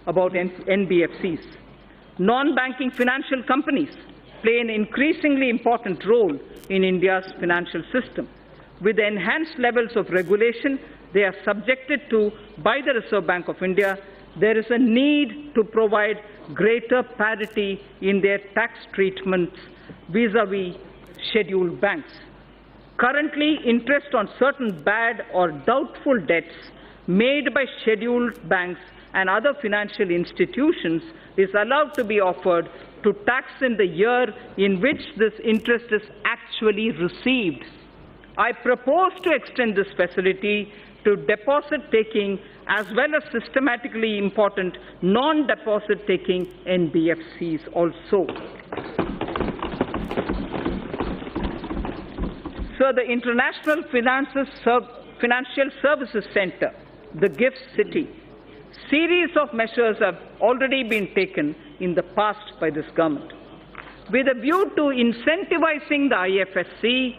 about NBFCs. Non-banking financial companies play an increasingly important role in India's financial system. With enhanced levels of regulation they are subjected to by the Reserve Bank of India, there is a need to provide greater parity in their tax treatments vis-à-vis scheduled banks. Currently, interest on certain bad or doubtful debts made by scheduled banks and other financial institutions is allowed to be offered to tax in the year in which this interest is actually received. I propose to extend this facility to deposit-taking as well as systematically important non-deposit-taking NBFCs also. So the International Financial Services Center, the GIFT City, series of measures have already been taken in the past by this government. With a view to incentivizing the IFSC,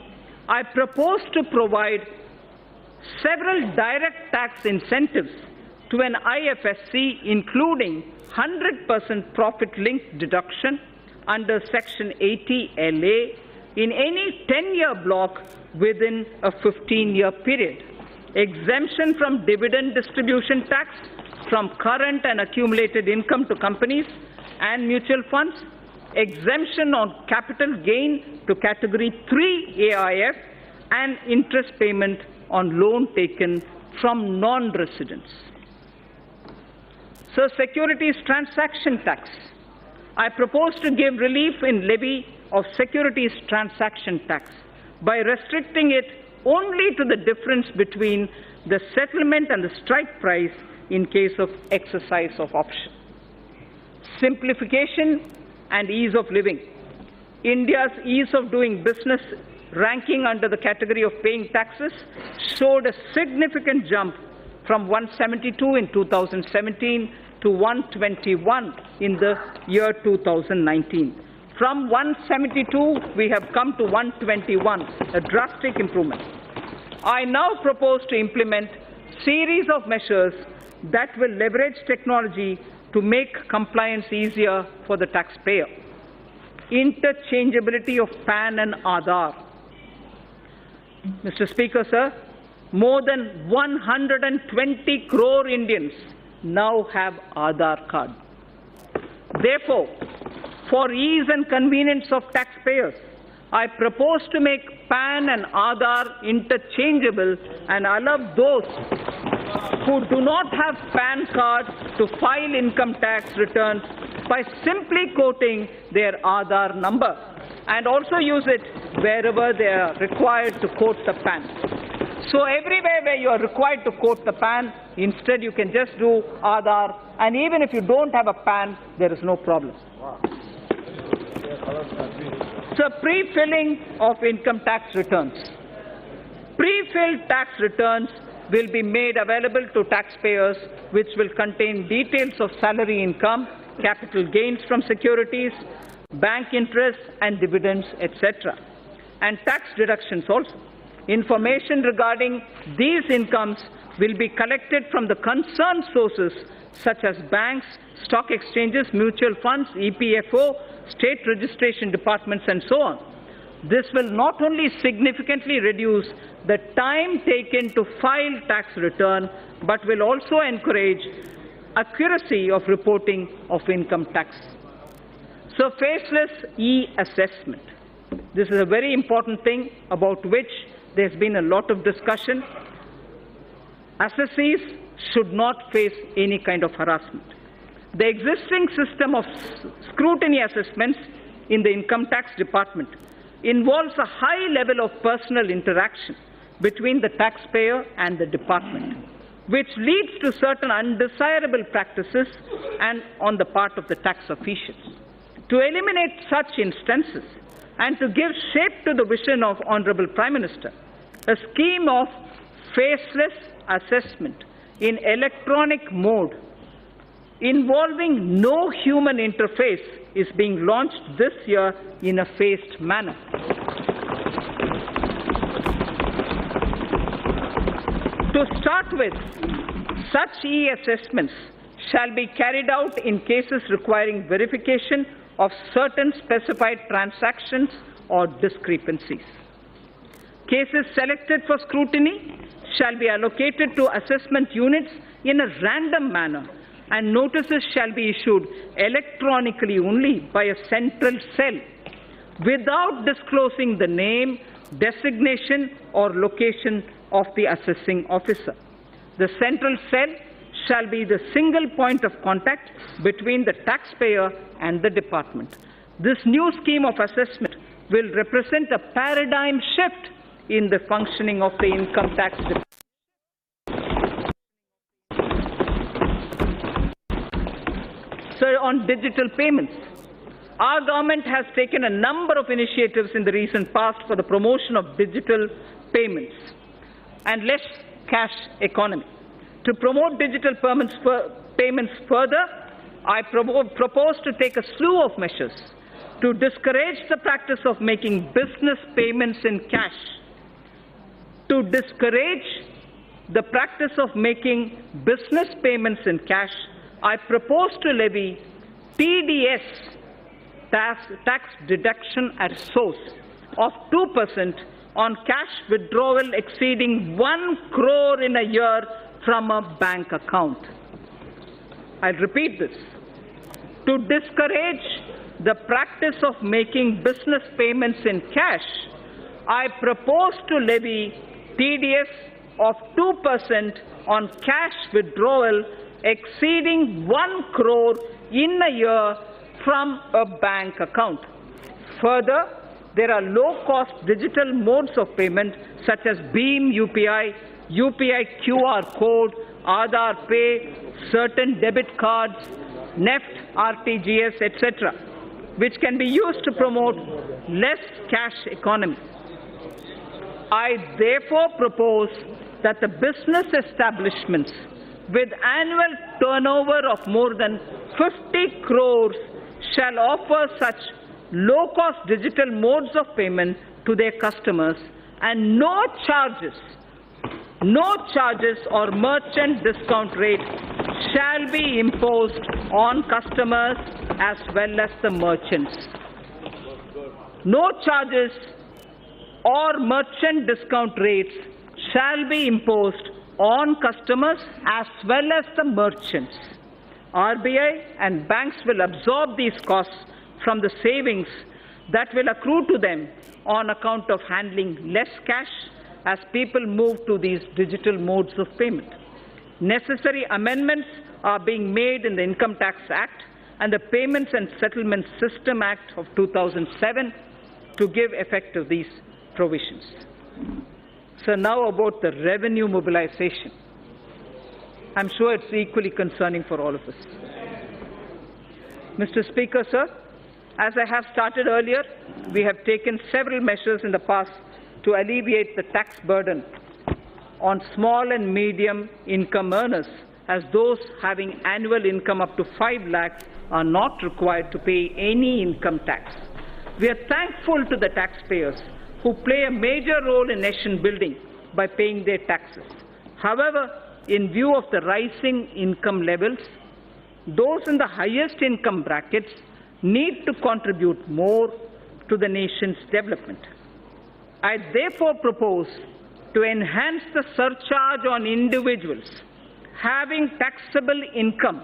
I propose to provide several direct tax incentives to an IFSC, including 100% profit-linked deduction under Section 80 LA in any 10-year block within a 15-year period, exemption from dividend distribution tax from current and accumulated income to companies and mutual funds, exemption on capital gain to Category 3 AIF, and interest payment on loan taken from non-residents. So, securities transaction tax. I propose to give relief in levy of securities transaction tax by restricting it only to the difference between the settlement and the strike price in case of exercise of option. Simplification and ease of living. India's ease of doing business ranking under the category of paying taxes showed a significant jump from 172 in 2017 to 121 in the year 2019. From 172, we have come to 121, a drastic improvement. I now propose to implement a series of measures that will leverage technology to make compliance easier for the taxpayer. Interchangeability of PAN and Aadhaar. Mr. Speaker, sir, more than 120 crore Indians now have Aadhaar card. Therefore, for ease and convenience of taxpayers, I propose to make PAN and Aadhaar interchangeable and allow those who do not have PAN card to file income tax returns by simply quoting their Aadhaar number and also use it wherever they are required to quote the PAN. So everywhere where you are required to quote the PAN, instead you can just do Aadhaar, and even if you don't have a PAN, there is no problem. So pre-filling of income tax returns. Pre-filled tax returns will be made available to taxpayers, which will contain details of salary income, capital gains from securities, bank interest and dividends, etc., and tax deductions also. Information regarding these incomes will be collected from the concerned sources such as banks, stock exchanges, mutual funds, EPFO, state registration departments, and so on. This will not only significantly reduce the time taken to file tax return, but will also encourage accuracy of reporting of income tax. So faceless e-assessment. This is a very important thing about which there's been a lot of discussion. Assessees should not face any kind of harassment. The existing system of scrutiny assessments in the income tax department involves a high level of personal interaction between the taxpayer and the department, which leads to certain undesirable practices and on the part of the tax officials. To eliminate such instances and to give shape to the vision of Honorable Prime Minister, a scheme of faceless assessment in electronic mode involving no human interface is being launched this year in a phased manner. To start with, such e-assessments shall be carried out in cases requiring verification of certain specified transactions or discrepancies. Cases selected for scrutiny shall be allocated to assessment units in a random manner, and notices shall be issued electronically only by a central cell without disclosing the name, designation or location of the assessing officer. The central cell shall be the single point of contact between the taxpayer and the department. This new scheme of assessment will represent a paradigm shift in the functioning of the income tax department. So on digital payments, our government has taken a number of initiatives in the recent past for the promotion of digital payments and less cash economy. To promote digital payments further, I propose to take a slew of measures to discourage the practice of making business payments in cash. To discourage the practice of making business payments in cash, I propose to levy TDS, tax deduction at source, of 2% on cash withdrawal exceeding 1 crore in a year from a bank account. I'll repeat this. To discourage the practice of making business payments in cash, I propose to levy TDS of 2% on cash withdrawal exceeding 1 crore in a year from a bank account. Further, there are low-cost digital modes of payment such as BHIM UPI, UPI QR code, Aadhaar Pay, certain debit cards, NEFT, RTGS, etc., which can be used to promote less cash economy. I therefore propose that the business establishments with annual turnover of more than 50 crores shall offer such low-cost digital modes of payment to their customers, and no charges or merchant discount rate shall be imposed on customers as well as the merchants. No charges or merchant discount rates shall be imposed on customers as well as the merchants. RBI and banks will absorb these costs from the savings that will accrue to them on account of handling less cash as people move to these digital modes of payment. Necessary amendments are being made in the Income Tax Act and the Payments and Settlement System Act of 2007 to give effect to these provisions. So now about the revenue mobilization. I'm sure it's equally concerning for all of us. Mr. Speaker, sir, as I have started earlier, we have taken several measures in the past to alleviate the tax burden on small and medium income earners, as those having annual income up to 5 lakhs are not required to pay any income tax. We are thankful to the taxpayers who play a major role in nation building by paying their taxes. However, in view of the rising income levels, those in the highest income brackets need to contribute more to the nation's development. I therefore propose to enhance the surcharge on individuals having taxable income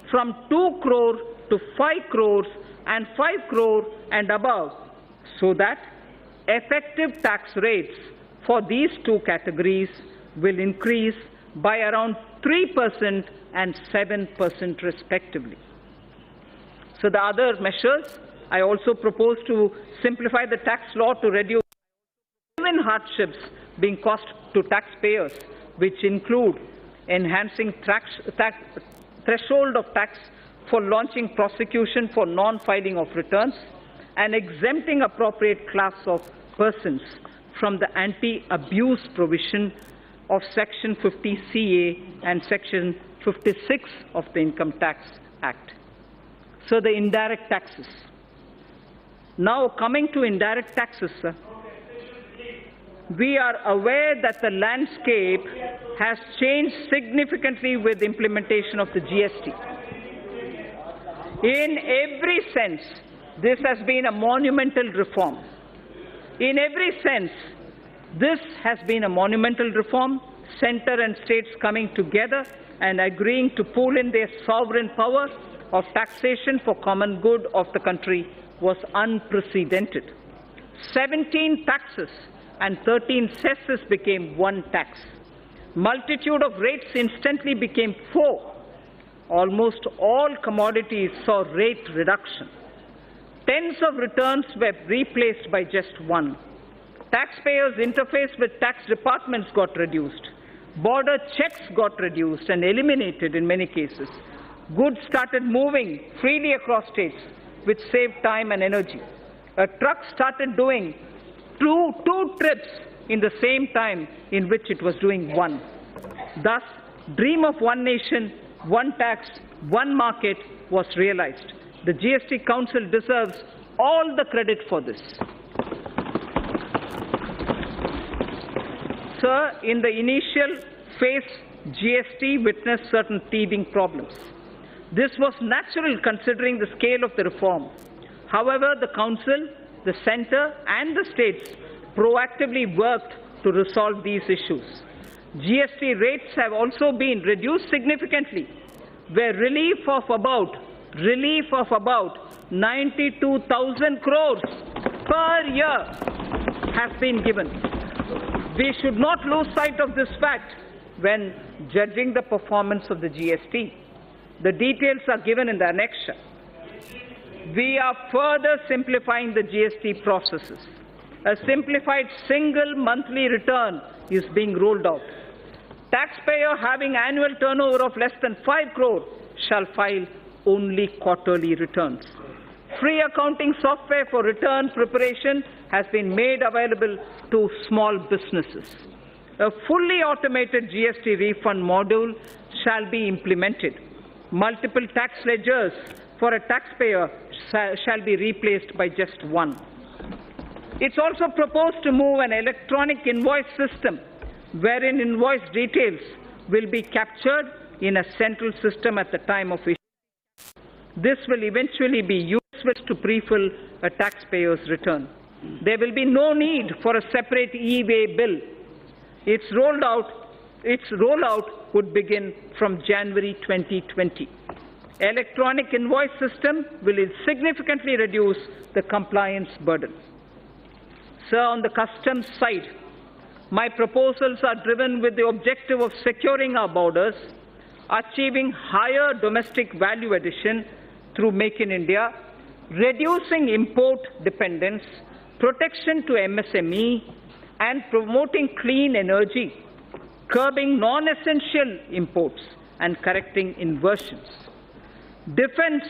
from 2 crore to 5 crores and 5 crore and above, so that effective tax rates for these two categories will increase by around 3% and 7% respectively. So the other measures, I also propose to simplify the tax law to reduce even hardships being caused to taxpayers, which include enhancing threshold of tax for launching prosecution for non-filing of returns, and exempting appropriate class of persons from the anti-abuse provision of Section 50CA and Section 56 of the Income Tax Act. So the indirect taxes. Now coming to indirect taxes, sir. We are aware that the landscape has changed significantly with the implementation of the GST. In every sense, this has been a monumental reform. In every sense, this has been a monumental reform, center and states coming together and agreeing to pool in their sovereign power of taxation for common good of the country was unprecedented. 17 taxes and 13 cesses became one tax. Multitude of rates instantly became 4. Almost all commodities saw rate reduction. Tens of returns were replaced by just one. Taxpayers' interface with tax departments got reduced. Border checks got reduced and eliminated in many cases. Goods started moving freely across states, which saved time and energy. A truck started doing two trips in the same time in which it was doing one. Thus, dream of one nation, one tax, one market was realized. The GST Council deserves all the credit for this. Sir, in the initial phase, GST witnessed certain teething problems. This was natural considering the scale of the reform. However, the Council, the Centre and the states proactively worked to resolve these issues. GST rates have also been reduced significantly, where relief of about 92,000 crores per year has been given. We should not lose sight of this fact when judging the performance of the GST. The details are given in the annexure. we are further simplifying the GST processes. A simplified single monthly return is being rolled out. Taxpayer having annual turnover of less than 5 crore shall file only quarterly returns. Free accounting software for return preparation has been made available to small businesses. A fully automated GST refund module shall be implemented. Multiple tax ledgers for a taxpayer shall be replaced by just one. It's also proposed to move an electronic invoice system wherein invoice details will be captured in a central system at the time of issue. This will eventually be used to pre-fill a taxpayer's return. There will be no need for a separate e-way bill. Its rollout would begin from January 2020. Electronic invoice system will significantly reduce the compliance burden. Sir, on the customs side, my proposals are driven with the objective of securing our borders, achieving higher domestic value addition through Make in India, reducing import dependence, protection to MSME, and promoting clean energy, curbing non-essential imports, and correcting inversions. Defense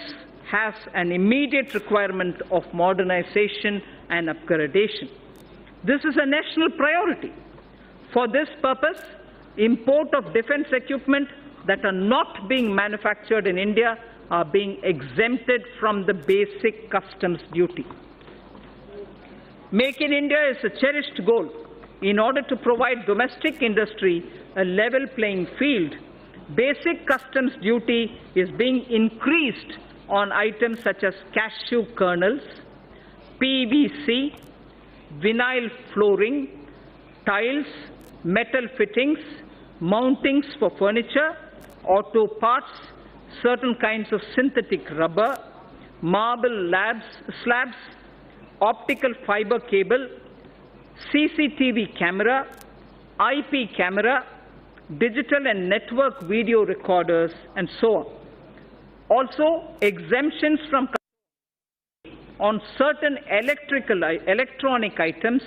has an immediate requirement of modernization and upgradation. This is a national priority. For this purpose, import of defense equipment that are not being manufactured in India are being exempted from the basic customs duty. Make in India is a cherished goal. In order to provide domestic industry a level playing field, basic customs duty is being increased on items such as cashew kernels, PVC, vinyl flooring, tiles, metal fittings, mountings for furniture, auto parts, certain kinds of synthetic rubber, marble slabs, optical fiber cable, CCTV camera, IP camera, digital and network video recorders, and so on. Also, exemptions from on certain electronic items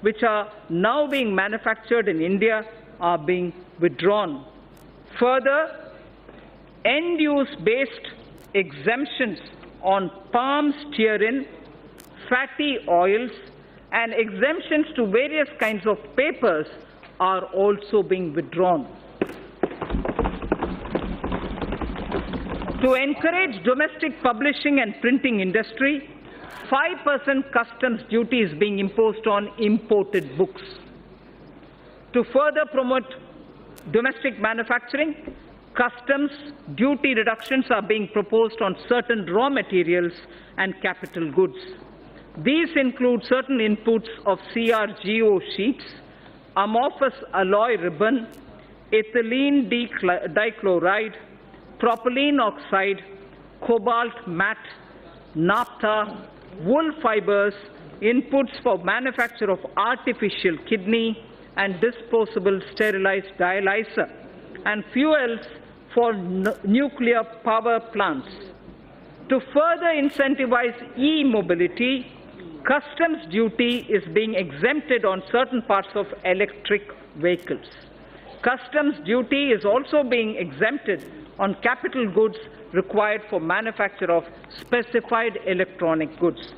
which are now being manufactured in India are being withdrawn. Further, end-use based exemptions on palm stearin, fatty oils, and exemptions to various kinds of papers are also being withdrawn. To encourage domestic publishing and printing industry, 5% customs duty is being imposed on imported books. To further promote domestic manufacturing, customs duty reductions are being proposed on certain raw materials and capital goods. These include certain inputs of CRGO sheets, amorphous alloy ribbon, ethylene dichloride, propylene oxide, cobalt matte, naphtha, wool fibers, inputs for manufacture of artificial kidney and disposable sterilized dialyzer, and fuels for nuclear power plants. To further incentivize e-mobility, customs duty is being exempted on certain parts of electric vehicles. Customs duty is also being exempted on capital goods required for manufacture of specified electronic goods.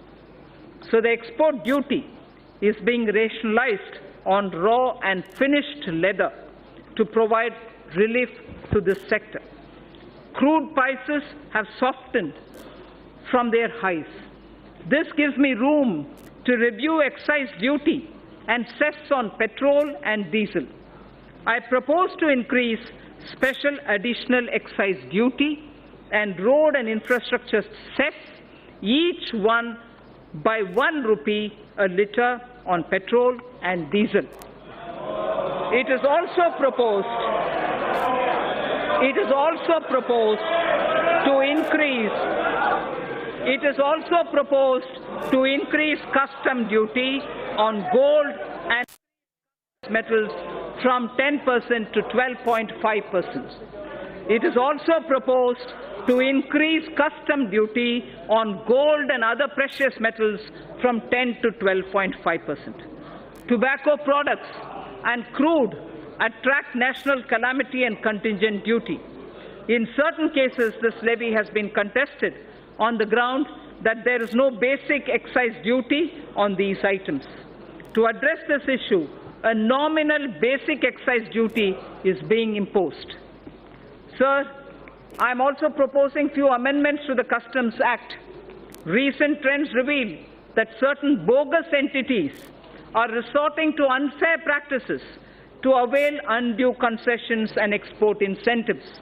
So the export duty is being rationalized on raw and finished leather to provide relief to this sector. Crude prices have softened from their highs. This gives me room to review excise duty and cess on petrol and diesel. I propose to increase special additional excise duty and road and infrastructure cess, each one by 1 rupee a litre on petrol and diesel. It is also proposed to increase custom duty on gold and metals from 10% to 12.5%. It is also proposed to increase custom duty on gold and other precious metals from 10 to 12.5%. Tobacco products and crude attract national calamity and contingent duty. In certain cases, this levy has been contested on the ground that there is no basic excise duty on these items. To address this issue, a nominal basic excise duty is being imposed. Sir, I am also proposing few amendments to the Customs Act. Recent trends reveal that certain bogus entities are resorting to unfair practices to avail undue concessions and export incentives.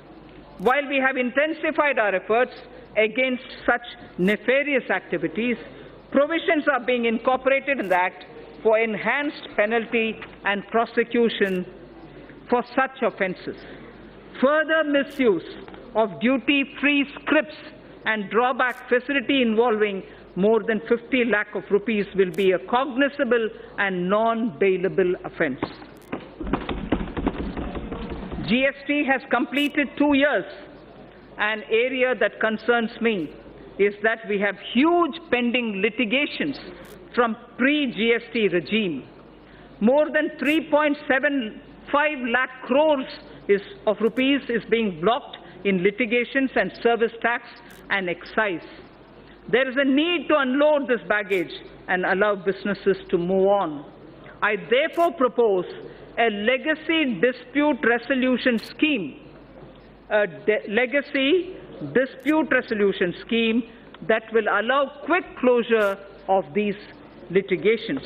While we have intensified our efforts against such nefarious activities, provisions are being incorporated in the Act for enhanced penalty and prosecution for such offences. Further misuse of duty-free scrips and drawback facility involving more than 50 lakh of rupees will be a cognizable and non-bailable offence. GST has completed 2 years. An area that concerns me is that we have huge pending litigations from pre-GST regime. More than 3.75 lakh crores of rupees is being blocked in litigations and service tax and excise. There is a need to unload this baggage and allow businesses to move on. I therefore propose a legacy dispute resolution scheme, that will allow quick closure of these litigations.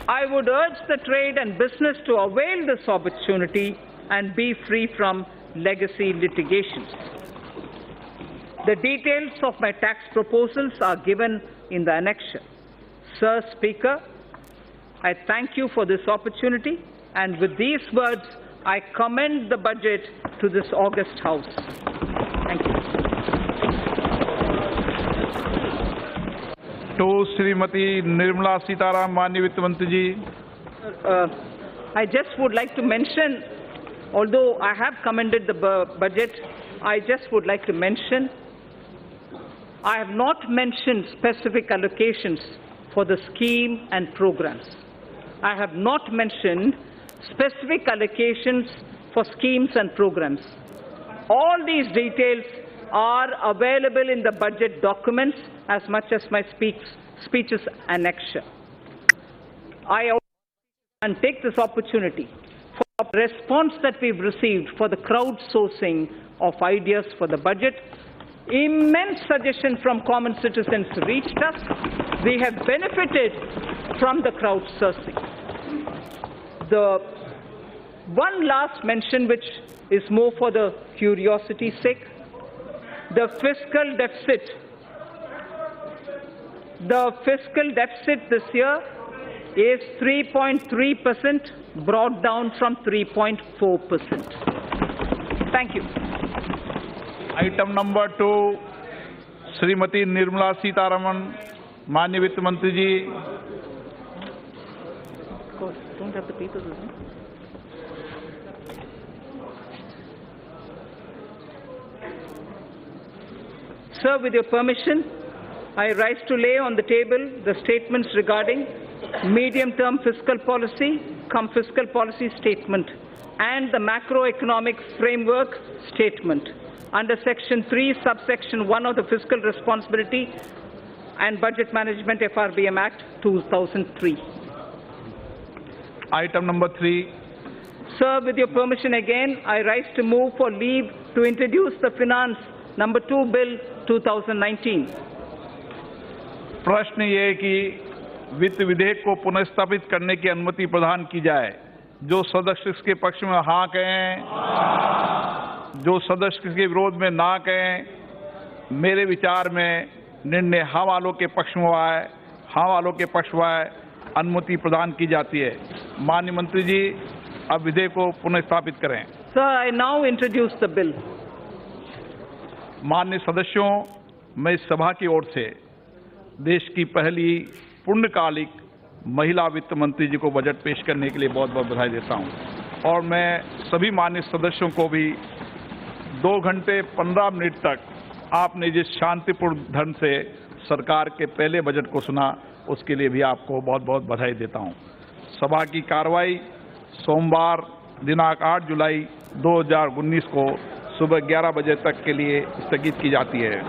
I would urge the trade and business to avail this opportunity and be free from legacy litigations. The details of my tax proposals are given in the annexure. Sir Speaker, I thank you for this opportunity, and with these words, I commend the budget to this august House. Thank you. To Srimati Nirmala Sitaram, Manya Vitt Mantri ji. I just would like to mention, although I have commended the budget, I just would like to mention, I have not mentioned specific allocations for the scheme and programs. I have not mentioned specific allocations for schemes and programs. All these details are available in the budget documents as much as my speech's annexure. I also take this opportunity for the response that we've received for the crowdsourcing of ideas for the budget. Immense suggestions from common citizens reached us. We have benefited from the crowdsourcing. The one last mention, which is more for the curiosity's sake, the fiscal deficit. The fiscal deficit this year is 3.3%, brought down from 3.4%. Thank you. Item number 2, Srimati Nirmala Sitaraman, Manya Vitt Mantri ji. Of course, don't have the papers, isn't it? Sir, with your permission, I rise to lay on the table the statements regarding medium-term fiscal policy, fiscal policy statement, and the macroeconomic framework statement under Section 3, subsection 1 of the Fiscal Responsibility and Budget Management FRBM Act 2003. Item number 3. Sir, with your permission again, I rise to move for leave to introduce the Finance number 2 Bill 2019. प्रश्न ये है कि वित्त विधेयक को पुनर्स्थापित करने की अनुमति प्रदान की जाए। जो सदस्य इसके पक्ष में हाँ कहें, जो सदस्य इसके विरोध में ना कहें। मेरे विचार में निर्णय हाँ वालों के पक्ष में आए, हाँ वालों के पक्ष में आए, अनुमति प्रदान की जाती है। माननीय मंत्री जी, अब विधेयक को पुनर्स्थापित करें। Sir, I now introduce the bill. माननीय सदस्यों, मैं इस सभा की ओर से देश की पहली पूर्णकालिक महिला वित्त मंत्री जी को बजट पेश करने के लिए बहुत बहुत बधाई देता हूं और मैं सभी माननीय सदस्यों को भी 2 घंटे 15 मिनट तक आपने जिस शांतिपूर्ण ढंग से सरकार के पहले बजट को सुना, उसके लिए भी आपको बहुत बहुत बधाई देता हूं। सभा की कार्रवाई सोमवार दिनांक 8 जुलाई 2019 को सुबह 11 बजे तक के लिए स्थगित की जाती है।